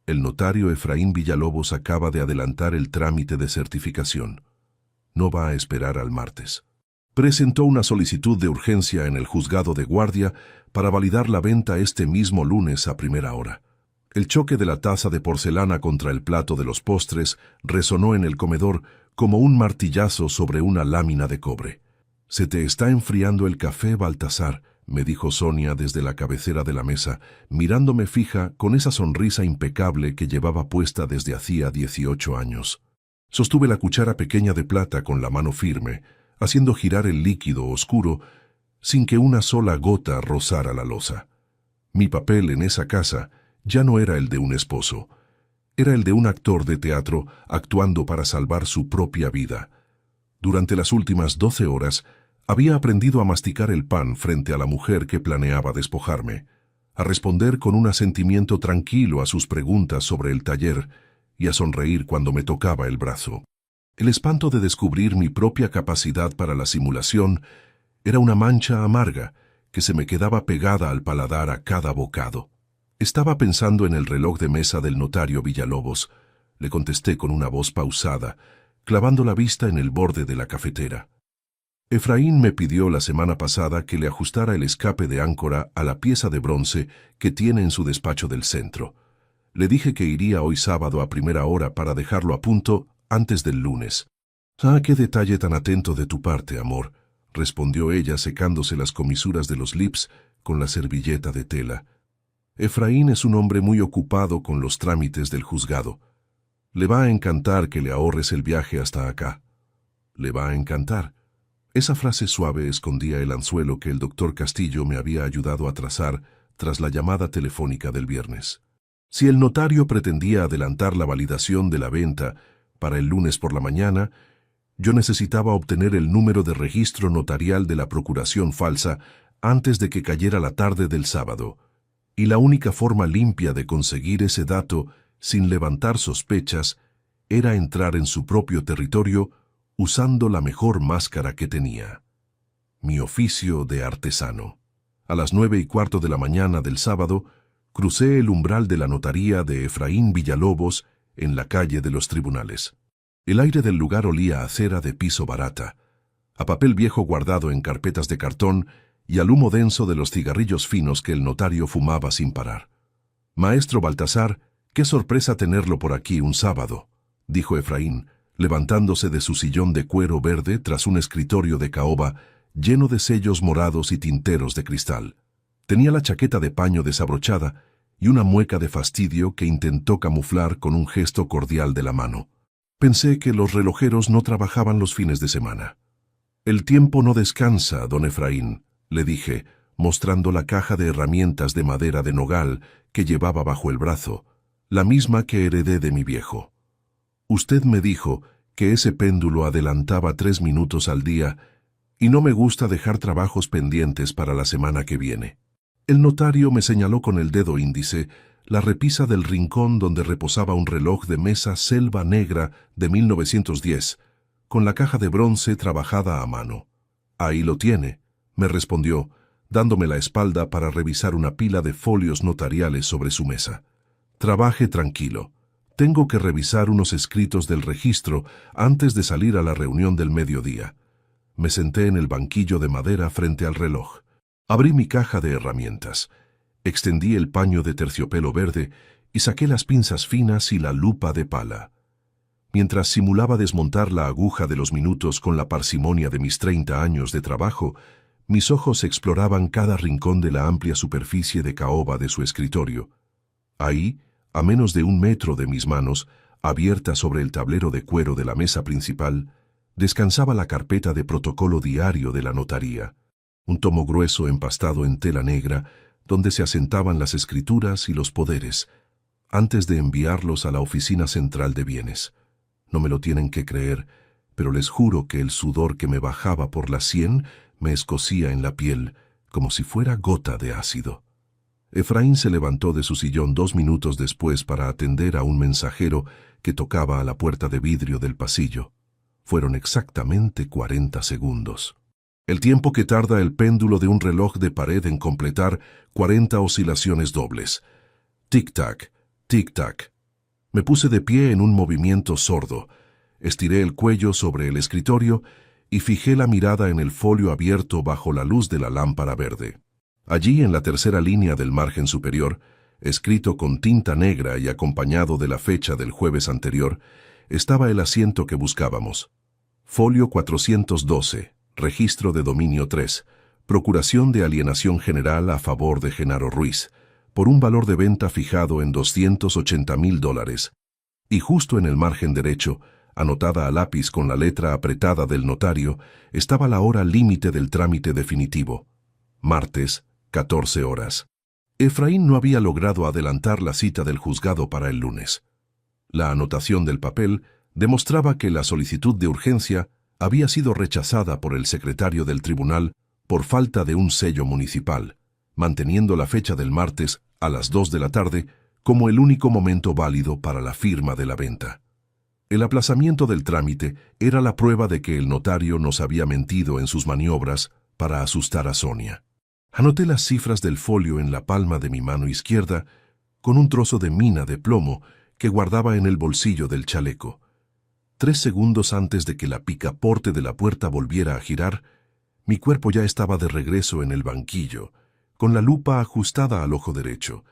El notario Efraín Villalobos acaba de adelantar el trámite de certificación. No va a esperar al martes. Presentó una solicitud de urgencia en el juzgado de guardia para validar la venta este mismo lunes a primera hora. El choque de la taza de porcelana contra el plato de los postres resonó en el comedor como un martillazo sobre una lámina de cobre. «Se te está enfriando el café, Baltasar», me dijo Sonia desde la cabecera de la mesa, mirándome fija con esa sonrisa impecable que llevaba puesta desde hacía 18 años. Sostuve la cuchara pequeña de plata con la mano firme, haciendo girar el líquido oscuro sin que una sola gota rozara la loza. Mi papel en esa casa ya no era el de un esposo, era el de un actor de teatro actuando para salvar su propia vida. Durante las últimas 12 horas había aprendido a masticar el pan frente a la mujer que planeaba despojarme, a responder con un asentimiento tranquilo a sus preguntas sobre el taller y a sonreír cuando me tocaba el brazo. El espanto de descubrir mi propia capacidad para la simulación era una mancha amarga que se me quedaba pegada al paladar a cada bocado. Estaba pensando en el reloj de mesa del notario Villalobos. Le contesté con una voz pausada, clavando la vista en el borde de la cafetera. Efraín me pidió la semana pasada que le ajustara el escape de áncora a la pieza de bronce que tiene en su despacho del centro. Le dije que iría hoy sábado a primera hora para dejarlo a punto antes del lunes. «Ah, qué detalle tan atento de tu parte, amor», respondió ella secándose las comisuras de los lips con la servilleta de tela. «Efraín es un hombre muy ocupado con los trámites del juzgado. Le va a encantar que le ahorres el viaje hasta acá». «Le va a encantar». Esa frase suave escondía el anzuelo que el doctor Castillo me había ayudado a trazar tras la llamada telefónica del viernes. Si el notario pretendía adelantar la validación de la venta para el lunes por la mañana, yo necesitaba obtener el número de registro notarial de la procuración falsa antes de que cayera la tarde del sábado, y la única forma limpia de conseguir ese dato sin levantar sospechas era entrar en su propio territorio usando la mejor máscara que tenía: mi oficio de artesano. A las 9:15 de la mañana del sábado, crucé el umbral de la notaría de Efraín Villalobos en la calle de los Tribunales. El aire del lugar olía a cera de piso barata, a papel viejo guardado en carpetas de cartón y al humo denso de los cigarrillos finos que el notario fumaba sin parar. «Maestro Baltasar, qué sorpresa tenerlo por aquí un sábado», dijo Efraín, levantándose de su sillón de cuero verde tras un escritorio de caoba lleno de sellos morados y tinteros de cristal. Tenía la chaqueta de paño desabrochada y una mueca de fastidio que intentó camuflar con un gesto cordial de la mano. «Pensé que los relojeros no trabajaban los fines de semana». «El tiempo no descansa, don Efraín», le dije, mostrando la caja de herramientas de madera de nogal que llevaba bajo el brazo, la misma que heredé de mi viejo. «Usted me dijo que ese péndulo adelantaba 3 minutos al día y no me gusta dejar trabajos pendientes para la semana que viene». El notario me señaló con el dedo índice la repisa del rincón donde reposaba un reloj de mesa selva negra de 1910, con la caja de bronce trabajada a mano. «Ahí lo tiene», me respondió, dándome la espalda para revisar una pila de folios notariales sobre su mesa. «Trabaje tranquilo. Tengo que revisar unos escritos del registro antes de salir a la reunión del mediodía». Me senté en el banquillo de madera frente al reloj. Abrí mi caja de herramientas, extendí el paño de terciopelo verde y saqué las pinzas finas y la lupa de pala. Mientras simulaba desmontar la aguja de los minutos con la parsimonia de mis 30 años de trabajo, mis ojos exploraban cada rincón de la amplia superficie de caoba de su escritorio. Ahí, a menos de 1 metro de mis manos, abierta sobre el tablero de cuero de la mesa principal, descansaba la carpeta de protocolo diario de la notaría, un tomo grueso empastado en tela negra, donde se asentaban las escrituras y los poderes, antes de enviarlos a la oficina central de bienes. No me lo tienen que creer, pero les juro que el sudor que me bajaba por la sien me escocía en la piel, como si fuera gota de ácido. Efraín se levantó de su sillón 2 minutos después para atender a un mensajero que tocaba a la puerta de vidrio del pasillo. Fueron exactamente 40 segundos. El tiempo que tarda el péndulo de un reloj de pared en completar 40 oscilaciones dobles. Tic-tac, tic-tac. Me puse de pie en un movimiento sordo. Estiré el cuello sobre el escritorio y fijé la mirada en el folio abierto bajo la luz de la lámpara verde. Allí, en la tercera línea del margen superior, escrito con tinta negra y acompañado de la fecha del jueves anterior, estaba el asiento que buscábamos. Folio 412, registro de dominio 3, procuración de alienación general a favor de Genaro Ruiz, por un valor de venta fijado en $280,000. Y justo en el margen derecho, anotada a lápiz con la letra apretada del notario, estaba la hora límite del trámite definitivo. Martes, 14 horas. Efraín no había logrado adelantar la cita del juzgado para el lunes. La anotación del papel demostraba que la solicitud de urgencia había sido rechazada por el secretario del tribunal por falta de un sello municipal, manteniendo la fecha del martes a las 2 de la tarde como el único momento válido para la firma de la venta. El aplazamiento del trámite era la prueba de que el notario nos había mentido en sus maniobras para asustar a Sonia. Anoté las cifras del folio en la palma de mi mano izquierda con un trozo de mina de plomo que guardaba en el bolsillo del chaleco. 3 segundos antes de que la picaporte de la puerta volviera a girar, mi cuerpo ya estaba de regreso en el banquillo, con la lupa ajustada al ojo derecho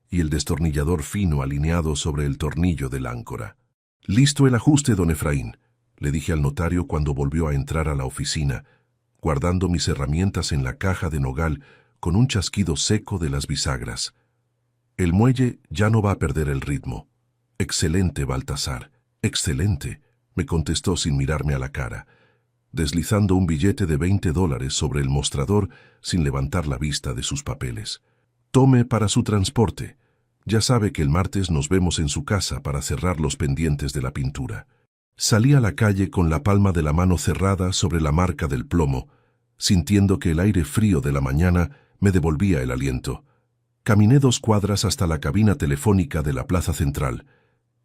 y el destornillador fino alineado sobre el tornillo del áncora. «Listo el ajuste, don Efraín», le dije al notario cuando volvió a entrar a la oficina, guardando mis herramientas en la caja de nogal con un chasquido seco de las bisagras. «El muelle ya no va a perder el ritmo». «Excelente, Baltasar, excelente», me contestó sin mirarme a la cara, deslizando un billete de $20 sobre el mostrador sin levantar la vista de sus papeles. «Tome para su transporte. Ya sabe que el martes nos vemos en su casa para cerrar los pendientes de la pintura». Salí a la calle con la palma de la mano cerrada sobre la marca del plomo, sintiendo que el aire frío de la mañana me devolvía el aliento. Caminé 2 cuadras hasta la cabina telefónica de la plaza central.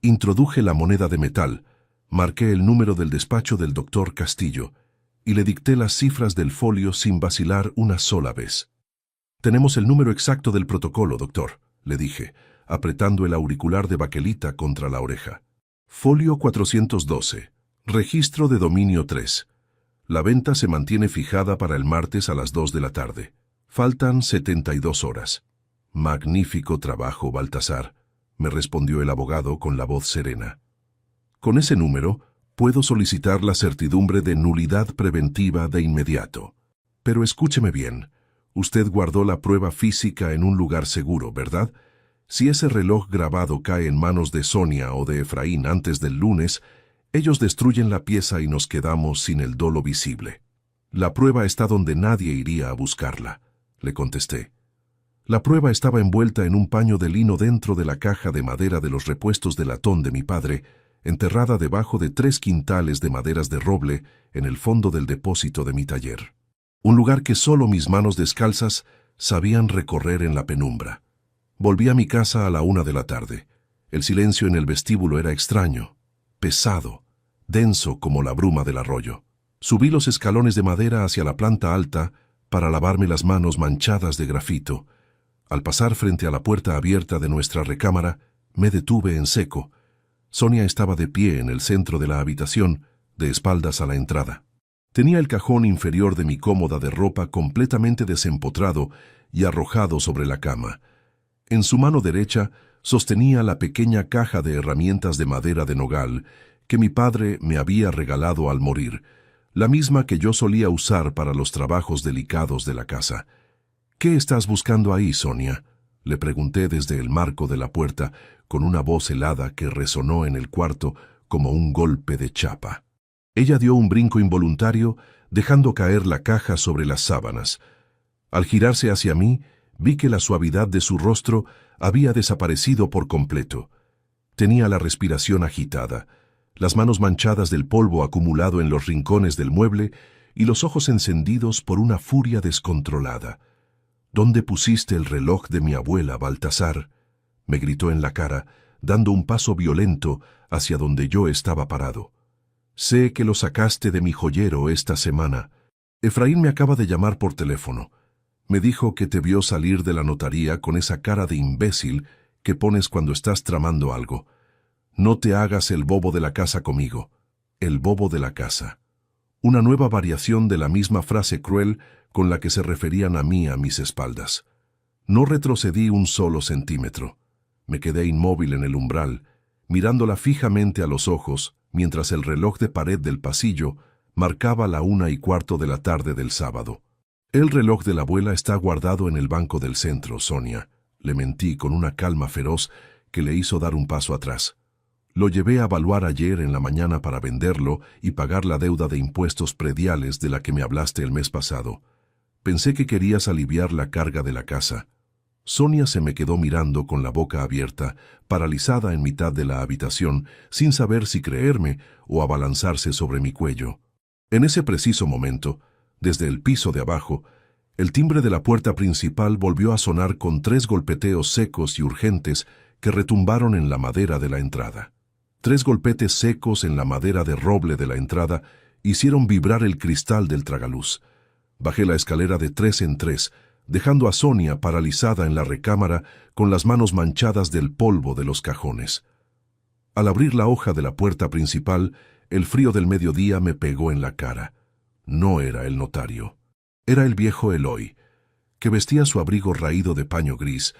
Introduje la moneda de metal, marqué el número del despacho del doctor Castillo y le dicté las cifras del folio sin vacilar una sola vez. «Tenemos el número exacto del protocolo, doctor», le dije, apretando el auricular de baquelita contra la oreja. Folio 412. Registro de dominio 3. La venta se mantiene fijada para el martes a las 2 de la tarde. Faltan 72 horas. «Magnífico trabajo, Baltasar», me respondió el abogado con la voz serena. «Con ese número puedo solicitar la certidumbre de nulidad preventiva de inmediato. Pero escúcheme bien, usted guardó la prueba física en un lugar seguro, ¿verdad? Si ese reloj grabado cae en manos de Sonia o de Efraín antes del lunes, ellos destruyen la pieza y nos quedamos sin el dolo visible». «La prueba está donde nadie iría a buscarla», le contesté. La prueba estaba envuelta en un paño de lino dentro de la caja de madera de los repuestos de latón de mi padre, enterrada debajo de 3 quintales de maderas de roble en el fondo del depósito de mi taller. Un lugar que solo mis manos descalzas sabían recorrer en la penumbra. Volví a mi casa a la 1 de la tarde. El silencio en el vestíbulo era extraño, pesado, denso como la bruma del arroyo. Subí los escalones de madera hacia la planta alta para lavarme las manos manchadas de grafito. Al pasar frente a la puerta abierta de nuestra recámara, me detuve en seco. Sonia estaba de pie en el centro de la habitación, de espaldas a la entrada. Tenía el cajón inferior de mi cómoda de ropa completamente desempotrado y arrojado sobre la cama. En su mano derecha sostenía la pequeña caja de herramientas de madera de nogal que mi padre me había regalado al morir, la misma que yo solía usar para los trabajos delicados de la casa. «¿Qué estás buscando ahí, Sonia?», le pregunté desde el marco de la puerta, con una voz helada que resonó en el cuarto como un golpe de chapa. Ella dio un brinco involuntario, dejando caer la caja sobre las sábanas. Al girarse hacia mí, vi que la suavidad de su rostro había desaparecido por completo. Tenía la respiración agitada, las manos manchadas del polvo acumulado en los rincones del mueble y los ojos encendidos por una furia descontrolada. «¿Dónde pusiste el reloj de mi abuela, Baltasar?», me gritó en la cara, dando un paso violento hacia donde yo estaba parado. Sé que lo sacaste de mi joyero esta semana. Efraín me acaba de llamar por teléfono. Me dijo que te vio salir de la notaría con esa cara de imbécil que pones cuando estás tramando algo. No te hagas el bobo de la casa conmigo. El bobo de la casa. Una nueva variación de la misma frase cruel con la que se referían a mí a mis espaldas. No retrocedí un solo centímetro. Me quedé inmóvil en el umbral, mirándola fijamente a los ojos, mientras el reloj de pared del pasillo marcaba la 1:15 de la tarde del sábado. El reloj de la abuela está guardado en el banco del centro, Sonia. Le mentí con una calma feroz que le hizo dar un paso atrás. Lo llevé a evaluar ayer en la mañana para venderlo y pagar la deuda de impuestos prediales de la que me hablaste el mes pasado. Pensé que querías aliviar la carga de la casa. Sonia se me quedó mirando con la boca abierta, paralizada en mitad de la habitación, sin saber si creerme o abalanzarse sobre mi cuello. En ese preciso momento, desde el piso de abajo, el timbre de la puerta principal volvió a sonar con 3 golpeteos secos y urgentes que retumbaron en la madera de la entrada. 3 golpetes secos en la madera de roble de la entrada hicieron vibrar el cristal del tragaluz. Bajé la escalera de 3 en 3, dejando a Sonia paralizada en la recámara con las manos manchadas del polvo de los cajones. Al abrir la hoja de la puerta principal, el frío del mediodía me pegó en la cara. No era el notario. Era el viejo Eloy, que vestía su abrigo raído de paño gris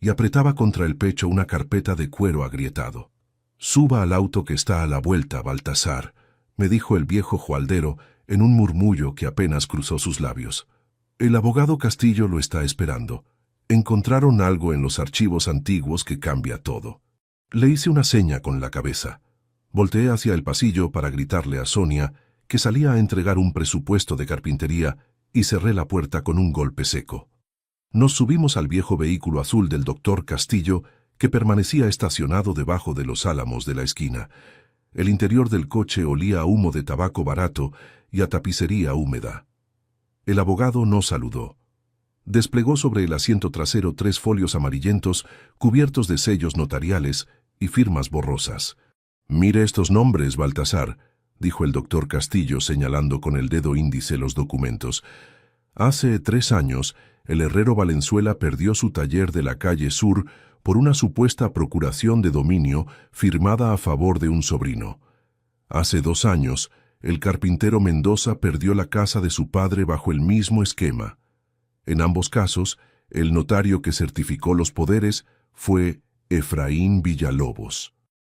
y apretaba contra el pecho una carpeta de cuero agrietado. «Suba al auto que está a la vuelta, Baltasar», me dijo el viejo joaldero en un murmullo que apenas cruzó sus labios. «El abogado Castillo lo está esperando. Encontraron algo en los archivos antiguos que cambia todo». Le hice una seña con la cabeza. Volteé hacia el pasillo para gritarle a Sonia que salía a entregar un presupuesto de carpintería y cerré la puerta con un golpe seco. Nos subimos al viejo vehículo azul del doctor Castillo que permanecía estacionado debajo de los álamos de la esquina. El interior del coche olía a humo de tabaco barato y a tapicería húmeda. El abogado no saludó. Desplegó sobre el asiento trasero 3 folios amarillentos cubiertos de sellos notariales y firmas borrosas. «Mire estos nombres, Baltasar», dijo el doctor Castillo señalando con el dedo índice los documentos. «Hace 3 años, el herrero Valenzuela perdió su taller de la calle Sur por una supuesta procuración de dominio firmada a favor de un sobrino. Hace 2 años, el carpintero Mendoza perdió la casa de su padre bajo el mismo esquema. En ambos casos, el notario que certificó los poderes fue Efraín Villalobos.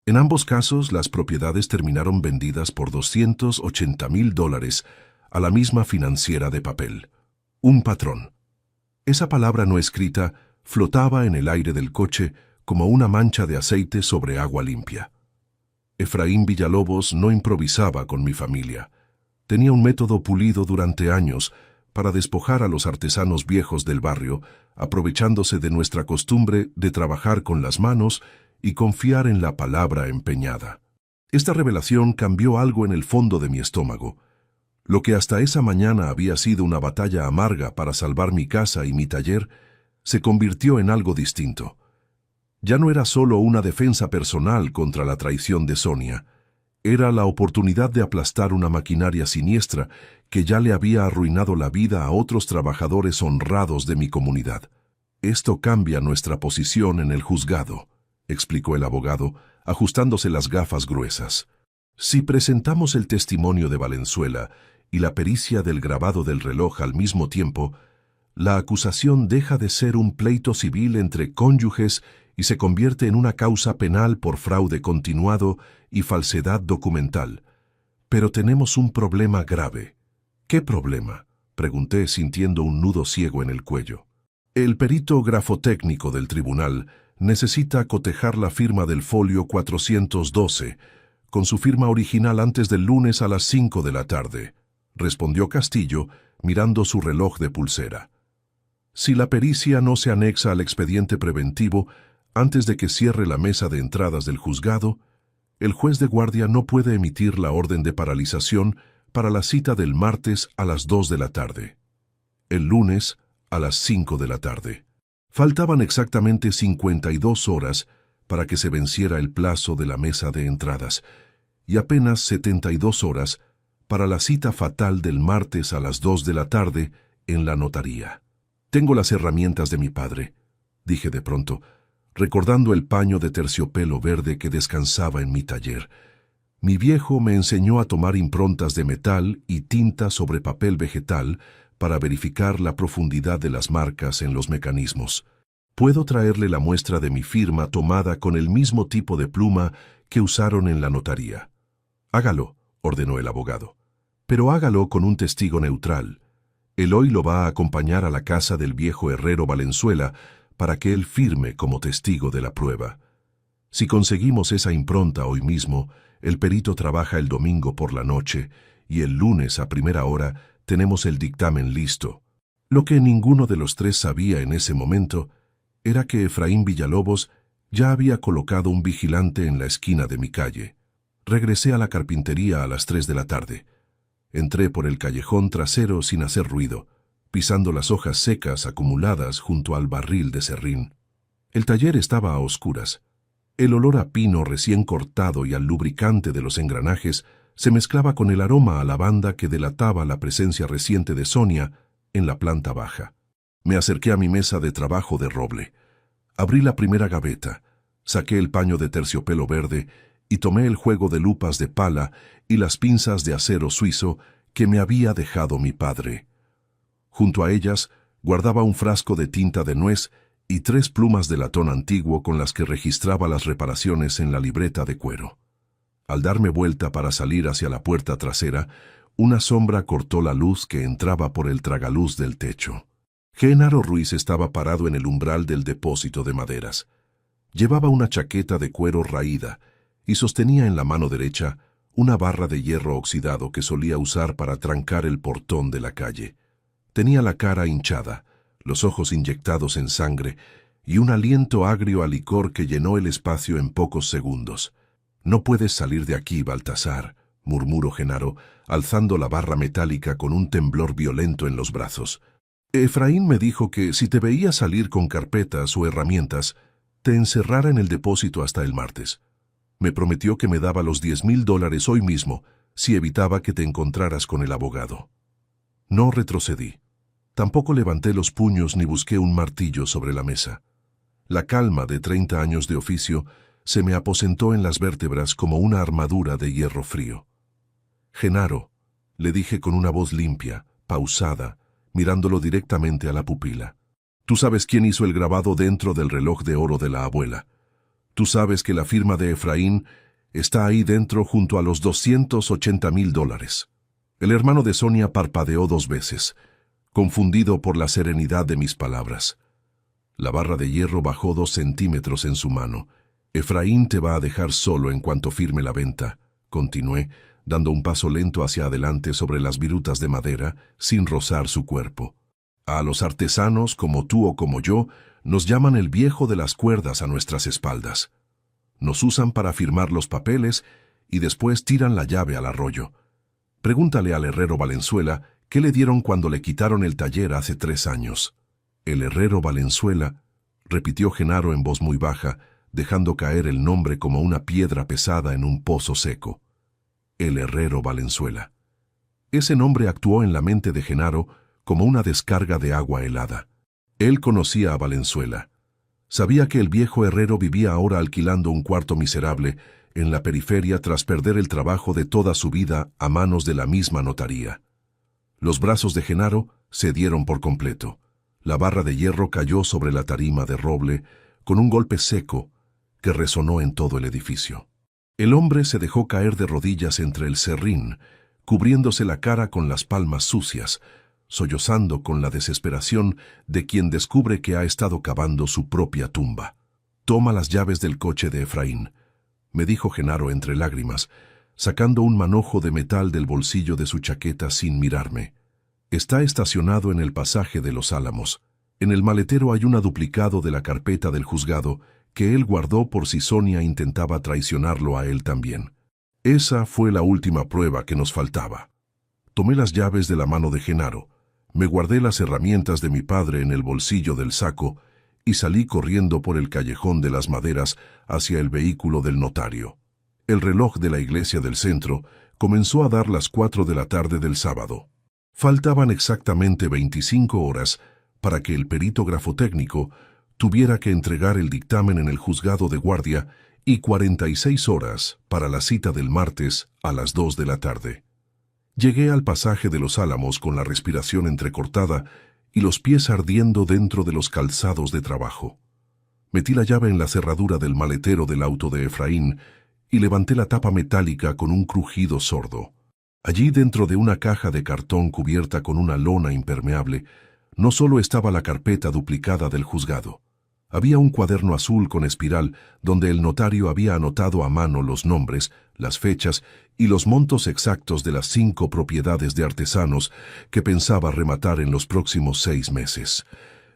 En ambos casos, las propiedades terminaron vendidas por $280,000 a la misma financiera de papel. Un patrón. Esa palabra no escrita flotaba en el aire del coche como una mancha de aceite sobre agua limpia. Efraín Villalobos no improvisaba con mi familia. Tenía un método pulido durante años para despojar a los artesanos viejos del barrio, aprovechándose de nuestra costumbre de trabajar con las manos y confiar en la palabra empeñada. Esta revelación cambió algo en el fondo de mi estómago. Lo que hasta esa mañana había sido una batalla amarga para salvar mi casa y mi taller, se convirtió en algo distinto. Ya no era solo una defensa personal contra la traición de Sonia, era la oportunidad de aplastar una maquinaria siniestra que ya le había arruinado la vida a otros trabajadores honrados de mi comunidad. «Esto cambia nuestra posición en el juzgado», explicó el abogado, ajustándose las gafas gruesas. «Si presentamos el testimonio de Valenzuela y la pericia del grabado del reloj al mismo tiempo, la acusación deja de ser un pleito civil entre cónyuges y se convierte en una causa penal por fraude continuado y falsedad documental. Pero tenemos un problema grave». «¿Qué problema?», pregunté sintiendo un nudo ciego en el cuello. «El perito grafotécnico del tribunal necesita cotejar la firma del folio 412 con su firma original antes del lunes a las 5 de la tarde», respondió Castillo mirando su reloj de pulsera. «Si la pericia no se anexa al expediente preventivo antes de que cierre la mesa de entradas del juzgado, el juez de guardia no puede emitir la orden de paralización para la cita del martes a las 2 de la tarde. El lunes a las 5 de la tarde. Faltaban exactamente 52 horas para que se venciera el plazo de la mesa de entradas, y apenas 72 horas para la cita fatal del martes a las 2 de la tarde en la notaría. «Tengo las herramientas de mi padre», dije de pronto, recordando el paño de terciopelo verde que descansaba en mi taller. Mi viejo me enseñó a tomar improntas de metal y tinta sobre papel vegetal para verificar la profundidad de las marcas en los mecanismos. Puedo traerle la muestra de mi firma tomada con el mismo tipo de pluma que usaron en la notaría. «Hágalo», ordenó el abogado. «Pero hágalo con un testigo neutral. Eloy lo va a acompañar a la casa del viejo herrero Valenzuela para que él firme como testigo de la prueba. Si conseguimos esa impronta hoy mismo, el perito trabaja el domingo por la noche y el lunes a primera hora tenemos el dictamen listo». Lo que ninguno de los tres sabía en ese momento era que Efraín Villalobos ya había colocado un vigilante en la esquina de mi calle. Regresé a la carpintería a las 3 de la tarde. Entré por el callejón trasero sin hacer ruido, pisando las hojas secas acumuladas junto al barril de serrín. El taller estaba a oscuras. El olor a pino recién cortado y al lubricante de los engranajes se mezclaba con el aroma a lavanda que delataba la presencia reciente de Sonia en la planta baja. Me acerqué a mi mesa de trabajo de roble. Abrí la primera gaveta, saqué el paño de terciopelo verde y tomé el juego de lupas de pala y las pinzas de acero suizo que me había dejado mi padre. Junto a ellas guardaba un frasco de tinta de nuez y 3 plumas de latón antiguo con las que registraba las reparaciones en la libreta de cuero. Al darme vuelta para salir hacia la puerta trasera, una sombra cortó la luz que entraba por el tragaluz del techo. Genaro Ruiz estaba parado en el umbral del depósito de maderas. Llevaba una chaqueta de cuero raída y sostenía en la mano derecha una barra de hierro oxidado que solía usar para trancar el portón de la calle. Tenía la cara hinchada, los ojos inyectados en sangre y un aliento agrio a licor que llenó el espacio en pocos segundos. «No puedes salir de aquí, Baltasar», murmuró Genaro, alzando la barra metálica con un temblor violento en los brazos. «Efraín me dijo que si te veía salir con carpetas o herramientas, te encerrara en el depósito hasta el martes. Me prometió que me daba los $10,000 hoy mismo si evitaba que te encontraras con el abogado». No retrocedí. Tampoco levanté los puños ni busqué un martillo sobre la mesa. La calma de 30 años de oficio se me aposentó en las vértebras como una armadura de hierro frío. «Genaro», le dije con una voz limpia, pausada, mirándolo directamente a la pupila. «Tú sabes quién hizo el grabado dentro del reloj de oro de la abuela. Tú sabes que la firma de Efraín está ahí dentro junto a los $280,000. El hermano de Sonia parpadeó 2 veces, confundido por la serenidad de mis palabras. La barra de hierro bajó 2 centímetros en su mano. «Efraín te va a dejar solo en cuanto firme la venta», continué, dando un paso lento hacia adelante sobre las virutas de madera, sin rozar su cuerpo. «A los artesanos, como tú o como yo, nos llaman el viejo de las cuerdas a nuestras espaldas. Nos usan para firmar los papeles y después tiran la llave al arroyo. Pregúntale al herrero Valenzuela qué le dieron cuando le quitaron el taller hace 3 años. «El herrero Valenzuela», repitió Genaro en voz muy baja, dejando caer el nombre como una piedra pesada en un pozo seco. «El herrero Valenzuela». Ese nombre actuó en la mente de Genaro como una descarga de agua helada. Él conocía a Valenzuela. Sabía que el viejo herrero vivía ahora alquilando un cuarto miserable en la periferia tras perder el trabajo de toda su vida a manos de la misma notaría. Los brazos de Genaro cedieron por completo. La barra de hierro cayó sobre la tarima de roble con un golpe seco que resonó en todo el edificio. El hombre se dejó caer de rodillas entre el serrín, cubriéndose la cara con las palmas sucias, sollozando con la desesperación de quien descubre que ha estado cavando su propia tumba. «Toma las llaves del coche de Efraín», me dijo Genaro entre lágrimas, sacando un manojo de metal del bolsillo de su chaqueta sin mirarme. «Está estacionado en el pasaje de los Álamos. En el maletero hay una duplicado de la carpeta del juzgado que él guardó por si Sonia intentaba traicionarlo a él también. Esa fue la última prueba que nos faltaba». Tomé las llaves de la mano de Genaro, me guardé las herramientas de mi padre en el bolsillo del saco y salí corriendo por el callejón de las maderas hacia el vehículo del notario. El reloj de la iglesia del centro comenzó a dar las 4 de la tarde del sábado. Faltaban exactamente 25 horas para que el perito grafotécnico tuviera que entregar el dictamen en el juzgado de guardia y 46 horas para la cita del martes a las 2 de la tarde. Llegué al pasaje de los Álamos con la respiración entrecortada y los pies ardiendo dentro de los calzados de trabajo. Metí la llave en la cerradura del maletero del auto de Efraín y levanté la tapa metálica con un crujido sordo. Allí, dentro de una caja de cartón cubierta con una lona impermeable, no solo estaba la carpeta duplicada del juzgado. Había un cuaderno azul con espiral donde el notario había anotado a mano los nombres, las fechas y los montos exactos de las 5 propiedades de artesanos que pensaba rematar en los próximos 6 meses.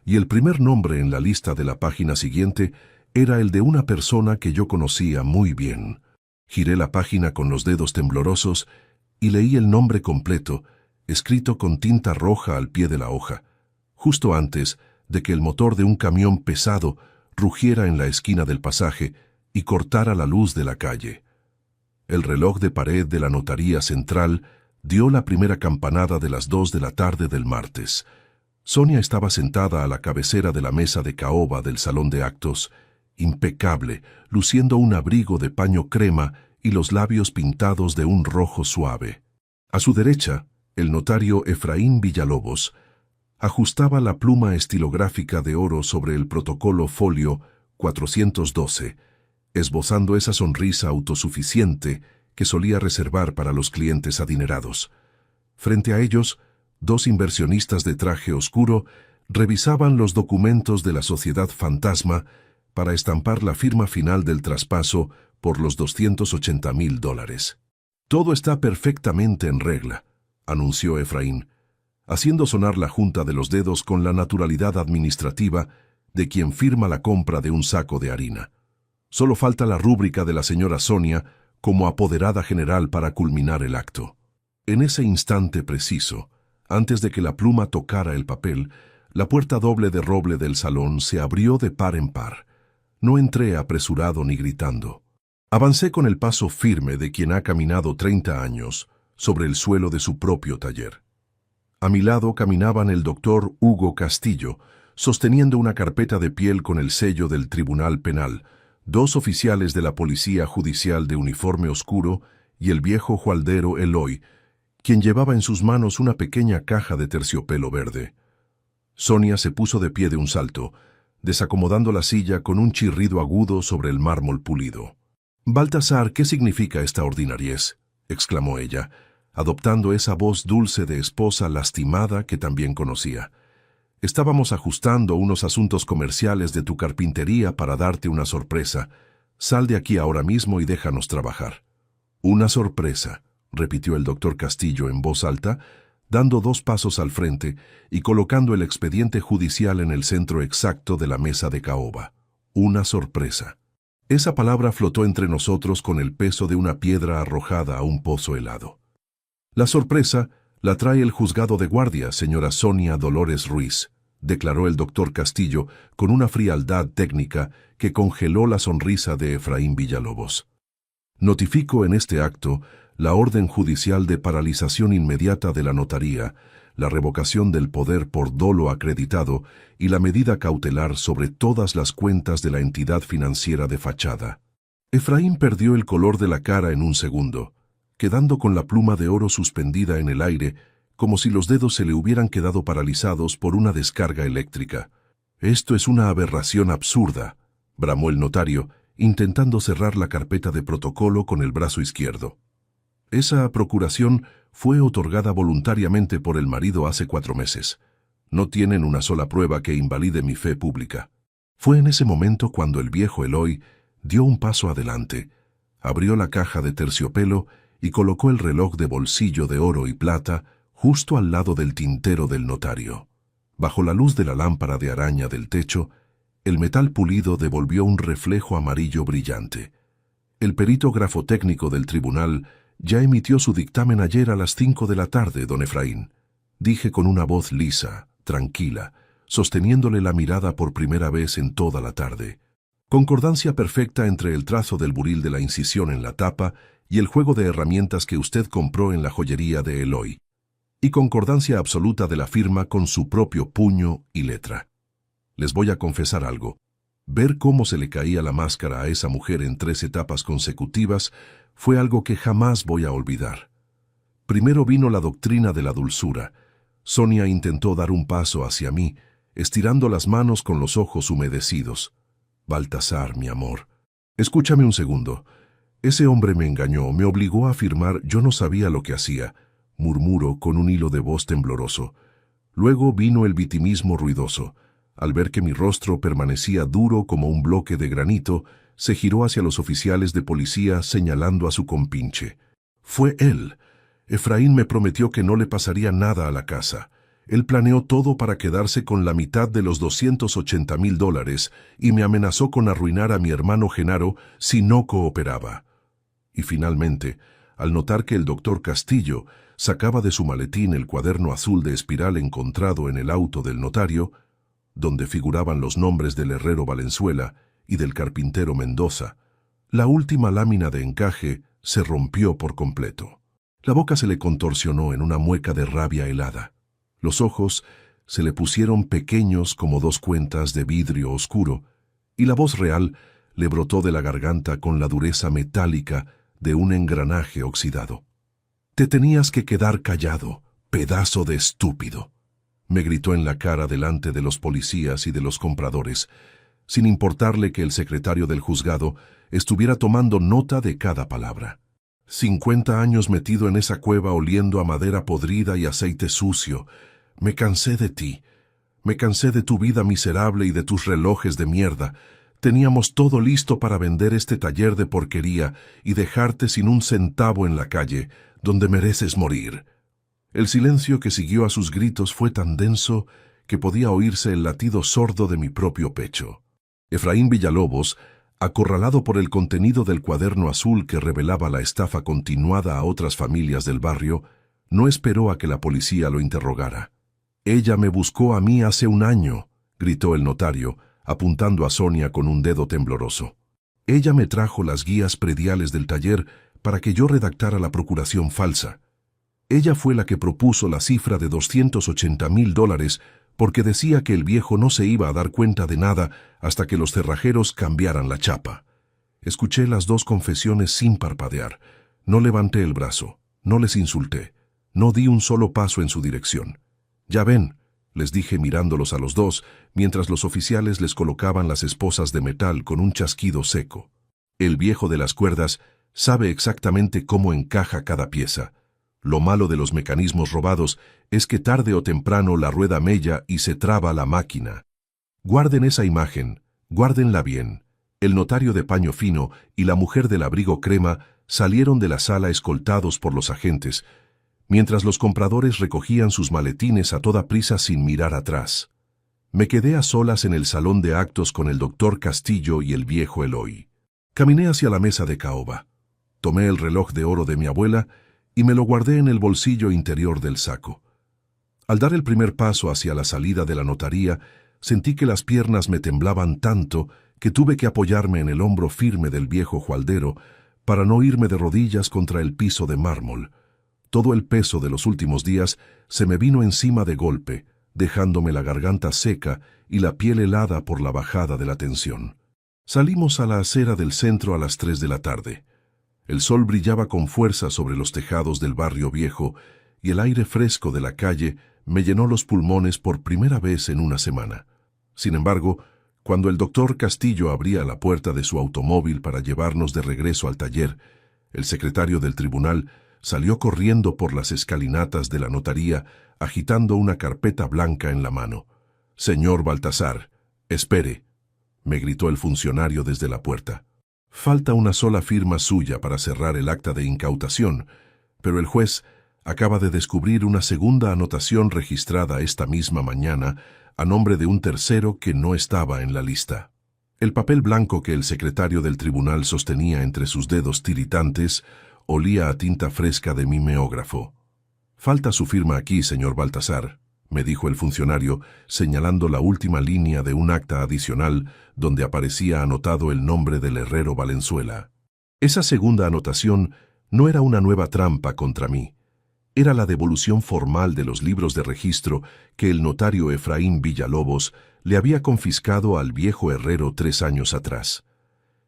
Y el primer nombre en la lista de la página siguiente era el de una persona que yo conocía muy bien. Giré la página con los dedos temblorosos y leí el nombre completo, escrito con tinta roja al pie de la hoja, justo antes de que el motor de un camión pesado rugiera en la esquina del pasaje y cortara la luz de la calle. El reloj de pared de la notaría central dio la primera campanada de las 2 de la tarde del martes. Sonia estaba sentada a la cabecera de la mesa de caoba del salón de actos, impecable, luciendo un abrigo de paño crema y los labios pintados de un rojo suave. A su derecha, el notario Efraín Villalobos ajustaba la pluma estilográfica de oro sobre el protocolo folio 412, esbozando esa sonrisa autosuficiente que solía reservar para los clientes adinerados. Frente a ellos, 2 inversionistas de traje oscuro revisaban los documentos de la sociedad fantasma para estampar la firma final del traspaso por los $280,000. «Todo está perfectamente en regla», anunció Efraín, haciendo sonar la junta de los dedos con la naturalidad administrativa de quien firma la compra de un saco de harina. Solo falta la rúbrica de la señora Sonia como apoderada general para culminar el acto. En ese instante preciso, antes de que la pluma tocara el papel, la puerta doble de roble del salón se abrió de par en par. No entré apresurado ni gritando. Avancé con el paso firme de quien ha caminado 30 años sobre el suelo de su propio taller. A mi lado caminaban el doctor Hugo Castillo, sosteniendo una carpeta de piel con el sello del Tribunal Penal, 2 oficiales de la Policía Judicial de uniforme oscuro y el viejo jualdero Eloy, quien llevaba en sus manos una pequeña caja de terciopelo verde. Sonia se puso de pie de un salto, desacomodando la silla con un chirrido agudo sobre el mármol pulido. «Baltasar, ¿qué significa esta ordinariez?», exclamó ella, adoptando esa voz dulce de esposa lastimada que también conocía. «Estábamos ajustando unos asuntos comerciales de tu carpintería para darte una sorpresa. Sal de aquí ahora mismo y déjanos trabajar». «Una sorpresa», repitió el doctor Castillo en voz alta, dando 2 pasos al frente y colocando el expediente judicial en el centro exacto de la mesa de caoba. «Una sorpresa». Esa palabra flotó entre nosotros con el peso de una piedra arrojada a un pozo helado. «La sorpresa la trae el juzgado de guardia, señora Sonia Dolores Ruiz», declaró el doctor Castillo con una frialdad técnica que congeló la sonrisa de Efraín Villalobos. «Notifico en este acto la orden judicial de paralización inmediata de la notaría, la revocación del poder por dolo acreditado y la medida cautelar sobre todas las cuentas de la entidad financiera de fachada». Efraín perdió el color de la cara en un segundo, quedando con la pluma de oro suspendida en el aire, como si los dedos se le hubieran quedado paralizados por una descarga eléctrica. «Esto es una aberración absurda», bramó el notario, intentando cerrar la carpeta de protocolo con el brazo izquierdo. «Esa procuración fue otorgada voluntariamente por el marido hace 4 meses. No tienen una sola prueba que invalide mi fe pública». Fue en ese momento cuando el viejo Eloy dio un paso adelante, abrió la caja de terciopelo y colocó el reloj de bolsillo de oro y plata justo al lado del tintero del notario. Bajo la luz de la lámpara de araña del techo, el metal pulido devolvió un reflejo amarillo brillante. El perito grafotécnico del tribunal ya emitió su dictamen ayer a las 5 de la tarde, don Efraín, dije con una voz lisa, tranquila, sosteniéndole la mirada por primera vez en toda la tarde. Concordancia perfecta entre el trazo del buril de la incisión en la tapa y el juego de herramientas que usted compró en la joyería de Eloy. Y concordancia absoluta de la firma con su propio puño y letra. Les voy a confesar algo. Ver cómo se le caía la máscara a esa mujer en 3 etapas consecutivas fue algo que jamás voy a olvidar. Primero vino la doctrina de la dulzura. Sonia intentó dar un paso hacia mí, estirando las manos con los ojos humedecidos. Baltasar, mi amor. Escúchame un segundo. Ese hombre me engañó, me obligó a afirmar yo no sabía lo que hacía, murmuró con un hilo de voz tembloroso. Luego vino el vitimismo ruidoso. Al ver que mi rostro permanecía duro como un bloque de granito, se giró hacia los oficiales de policía señalando a su compinche. Fue él. Efraín me prometió que no le pasaría nada a la casa. Él planeó todo para quedarse con la mitad de los $280,000 y me amenazó con arruinar a mi hermano Genaro si no cooperaba. Y finalmente, al notar que el doctor Castillo sacaba de su maletín el cuaderno azul de espiral encontrado en el auto del notario, donde figuraban los nombres del herrero Valenzuela y del carpintero Mendoza, la última lámina de encaje se rompió por completo. La boca se le contorsionó en una mueca de rabia helada. Los ojos se le pusieron pequeños como 2 cuentas de vidrio oscuro, y la voz real le brotó de la garganta con la dureza metálica de un engranaje oxidado. «Te tenías que quedar callado, pedazo de estúpido», me gritó en la cara delante de los policías y de los compradores, sin importarle que el secretario del juzgado estuviera tomando nota de cada palabra. 50 años metido en esa cueva oliendo a madera podrida y aceite sucio. Me cansé de ti. Me cansé de tu vida miserable y de tus relojes de mierda. Teníamos todo listo para vender este taller de porquería y dejarte sin un centavo en la calle, donde mereces morir. El silencio que siguió a sus gritos fue tan denso que podía oírse el latido sordo de mi propio pecho. Efraín Villalobos, acorralado por el contenido del cuaderno azul que revelaba la estafa continuada a otras familias del barrio, no esperó a que la policía lo interrogara. «Ella me buscó a mí hace 1 año», gritó el notario, apuntando a Sonia con un dedo tembloroso. «Ella me trajo las guías prediales del taller para que yo redactara la procuración falsa. Ella fue la que propuso la cifra de $280,000 porque decía que el viejo no se iba a dar cuenta de nada hasta que los cerrajeros cambiaran la chapa. Escuché las 2 confesiones sin parpadear. No levanté el brazo, no les insulté, no di un solo paso en su dirección. «Ya ven», les dije mirándolos a los 2, mientras los oficiales les colocaban las esposas de metal con un chasquido seco. «El viejo de las cuerdas sabe exactamente cómo encaja cada pieza. Lo malo de los mecanismos robados es que tarde o temprano la rueda mella y se traba la máquina. Guarden esa imagen, guárdenla bien». El notario de paño fino y la mujer del abrigo crema salieron de la sala escoltados por los agentes, mientras los compradores recogían sus maletines a toda prisa sin mirar atrás. Me quedé a solas en el salón de actos con el doctor Castillo y el viejo Eloy. Caminé hacia la mesa de caoba. Tomé el reloj de oro de mi abuela y me lo guardé en el bolsillo interior del saco. Al dar el primer paso hacia la salida de la notaría, sentí que las piernas me temblaban tanto que tuve que apoyarme en el hombro firme del viejo jualdero para no irme de rodillas contra el piso de mármol. Todo el peso de los últimos días se me vino encima de golpe, dejándome la garganta seca y la piel helada por la bajada de la tensión. Salimos a la acera del centro a las 3 de la tarde. El sol brillaba con fuerza sobre los tejados del barrio viejo y el aire fresco de la calle me llenó los pulmones por primera vez en 1 semana. Sin embargo, cuando el doctor Castillo abría la puerta de su automóvil para llevarnos de regreso al taller, el secretario del tribunal salió corriendo por las escalinatas de la notaría, agitando una carpeta blanca en la mano. «Señor Baltasar, espere», me gritó el funcionario desde la puerta. «Falta una sola firma suya para cerrar el acta de incautación, pero el juez acaba de descubrir una segunda anotación registrada esta misma mañana a nombre de un tercero que no estaba en la lista». El papel blanco que el secretario del tribunal sostenía entre sus dedos tiritantes olía a tinta fresca de mimeógrafo. «Falta su firma aquí, señor Baltasar», me dijo el funcionario, señalando la última línea de un acta adicional donde aparecía anotado el nombre del herrero Valenzuela. Esa segunda anotación no era una nueva trampa contra mí. Era la devolución formal de los libros de registro que el notario Efraín Villalobos le había confiscado al viejo herrero 3 años atrás.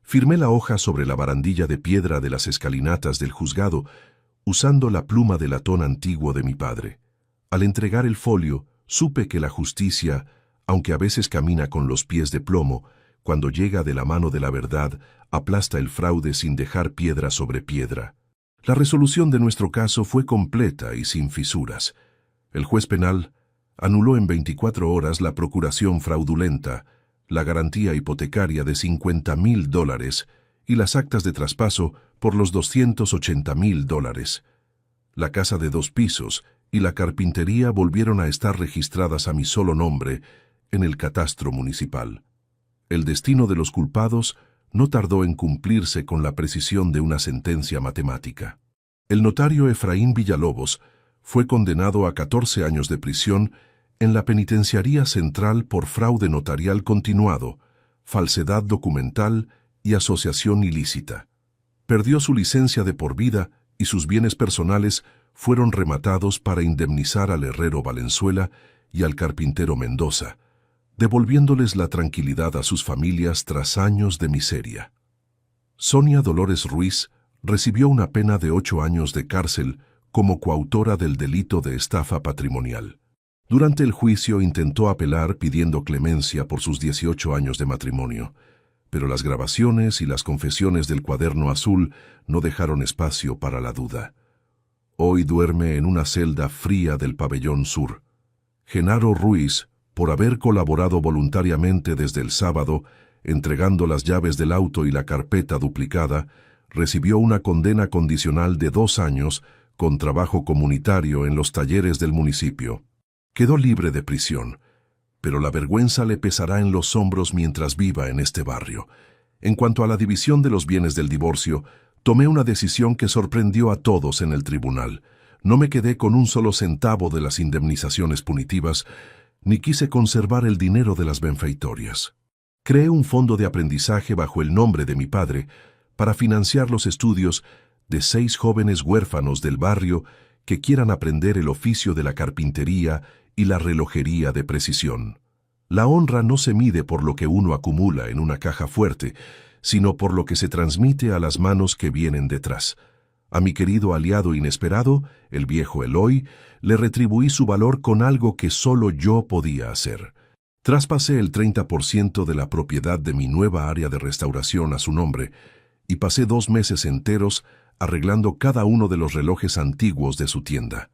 Firmé la hoja sobre la barandilla de piedra de las escalinatas del juzgado, usando la pluma de latón antiguo de mi padre. Al entregar el folio, supe que la justicia, aunque a veces camina con los pies de plomo, cuando llega de la mano de la verdad, aplasta el fraude sin dejar piedra sobre piedra. La resolución de nuestro caso fue completa y sin fisuras. El juez penal anuló en 24 horas la procuración fraudulenta, la garantía hipotecaria de $50,000 y las actas de traspaso por los $280,000. La casa de 2 pisos y la carpintería volvieron a estar registradas a mi solo nombre en el catastro municipal. El destino de los culpados no tardó en cumplirse con la precisión de una sentencia matemática. El notario Efraín Villalobos fue condenado a 14 años de prisión en la Penitenciaría Central por fraude notarial continuado, falsedad documental y asociación ilícita. Perdió su licencia de por vida y sus bienes personales fueron rematados para indemnizar al herrero Valenzuela y al carpintero Mendoza, devolviéndoles la tranquilidad a sus familias tras años de miseria. Sonia Dolores Ruiz recibió una pena de 8 años de cárcel como coautora del delito de estafa patrimonial. Durante el juicio intentó apelar pidiendo clemencia por sus 18 años de matrimonio, pero las grabaciones y las confesiones del cuaderno azul no dejaron espacio para la duda. Hoy duerme en una celda fría del pabellón sur. Genaro Ruiz, por haber colaborado voluntariamente desde el sábado, entregando las llaves del auto y la carpeta duplicada, recibió una condena condicional de 2 años con trabajo comunitario en los talleres del municipio. Quedó libre de prisión, pero la vergüenza le pesará en los hombros mientras viva en este barrio. En cuanto a la división de los bienes del divorcio, tomé una decisión que sorprendió a todos en el tribunal. No me quedé con un solo centavo de las indemnizaciones punitivas, ni quise conservar el dinero de las benfeitorias. Creé un fondo de aprendizaje bajo el nombre de mi padre para financiar los estudios de 6 jóvenes huérfanos del barrio que quieran aprender el oficio de la carpintería y la relojería de precisión. La honra no se mide por lo que uno acumula en una caja fuerte, sino por lo que se transmite a las manos que vienen detrás. A mi querido aliado inesperado, el viejo Eloy, le retribuí su valor con algo que solo yo podía hacer. Traspasé el 30% de la propiedad de mi nueva área de restauración a su nombre y pasé 2 meses enteros arreglando cada uno de los relojes antiguos de su tienda.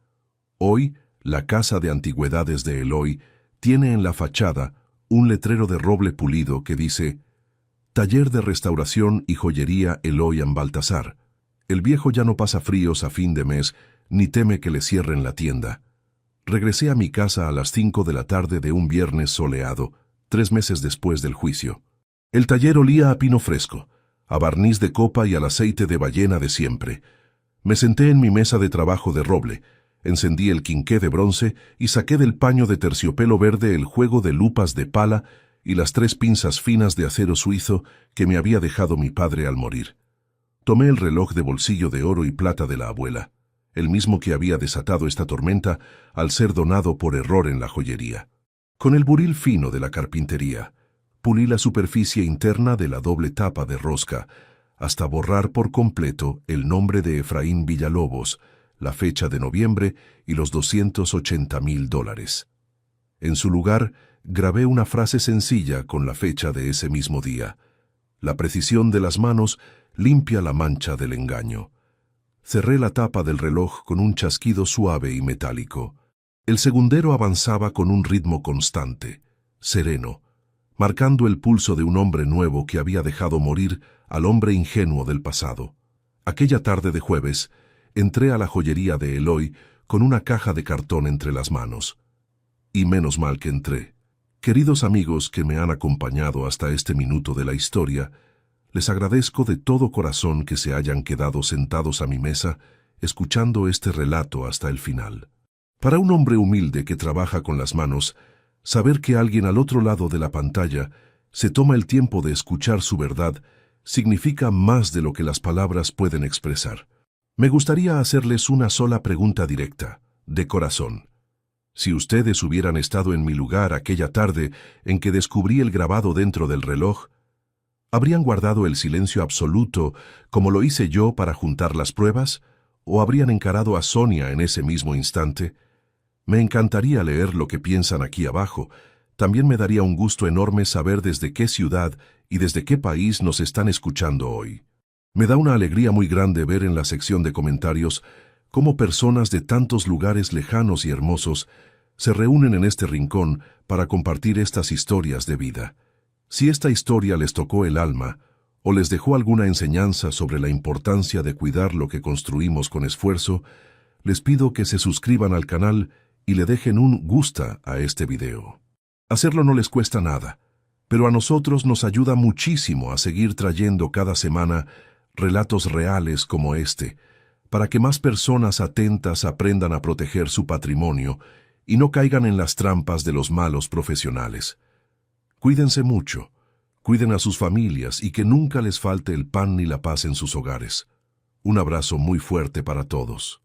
Hoy, la casa de antigüedades de Eloy tiene en la fachada un letrero de roble pulido que dice «Taller de restauración y joyería Eloy en Baltasar». El viejo ya no pasa fríos a fin de mes ni teme que le cierren la tienda. Regresé a mi casa a las 5 de la tarde de un viernes soleado, 3 meses después del juicio. El taller olía a pino fresco, a barniz de copa y al aceite de ballena de siempre. Me senté en mi mesa de trabajo de roble, encendí el quinqué de bronce y saqué del paño de terciopelo verde el juego de lupas de pala y las 3 pinzas finas de acero suizo que me había dejado mi padre al morir. Tomé el reloj de bolsillo de oro y plata de la abuela, el mismo que había desatado esta tormenta al ser donado por error en la joyería. Con el buril fino de la carpintería, pulí la superficie interna de la doble tapa de rosca hasta borrar por completo el nombre de Efraín Villalobos, la fecha de noviembre y los $280,000. En su lugar, grabé una frase sencilla con la fecha de ese mismo día. La precisión de las manos limpia la mancha del engaño. Cerré la tapa del reloj con un chasquido suave y metálico. El segundero avanzaba con un ritmo constante, sereno, marcando el pulso de un hombre nuevo que había dejado morir al hombre ingenuo del pasado. Aquella tarde de jueves, entré a la joyería de Eloy con una caja de cartón entre las manos. Y menos mal que entré. Queridos amigos que me han acompañado hasta este minuto de la historia, les agradezco de todo corazón que se hayan quedado sentados a mi mesa, escuchando este relato hasta el final. Para un hombre humilde que trabaja con las manos, saber que alguien al otro lado de la pantalla se toma el tiempo de escuchar su verdad significa más de lo que las palabras pueden expresar. Me gustaría hacerles una sola pregunta directa, de corazón. Si ustedes hubieran estado en mi lugar aquella tarde en que descubrí el grabado dentro del reloj, ¿habrían guardado el silencio absoluto como lo hice yo para juntar las pruebas? ¿O habrían encarado a Sonia en ese mismo instante? Me encantaría leer lo que piensan aquí abajo. También me daría un gusto enorme saber desde qué ciudad y desde qué país nos están escuchando hoy. Me da una alegría muy grande ver en la sección de comentarios cómo personas de tantos lugares lejanos y hermosos se reúnen en este rincón para compartir estas historias de vida. Si esta historia les tocó el alma o les dejó alguna enseñanza sobre la importancia de cuidar lo que construimos con esfuerzo, les pido que se suscriban al canal y le dejen un gusta a este video. Hacerlo no les cuesta nada, pero a nosotros nos ayuda muchísimo a seguir trayendo cada semana relatos reales como este, para que más personas atentas aprendan a proteger su patrimonio y no caigan en las trampas de los malos profesionales. Cuídense mucho, cuiden a sus familias y que nunca les falte el pan ni la paz en sus hogares. Un abrazo muy fuerte para todos.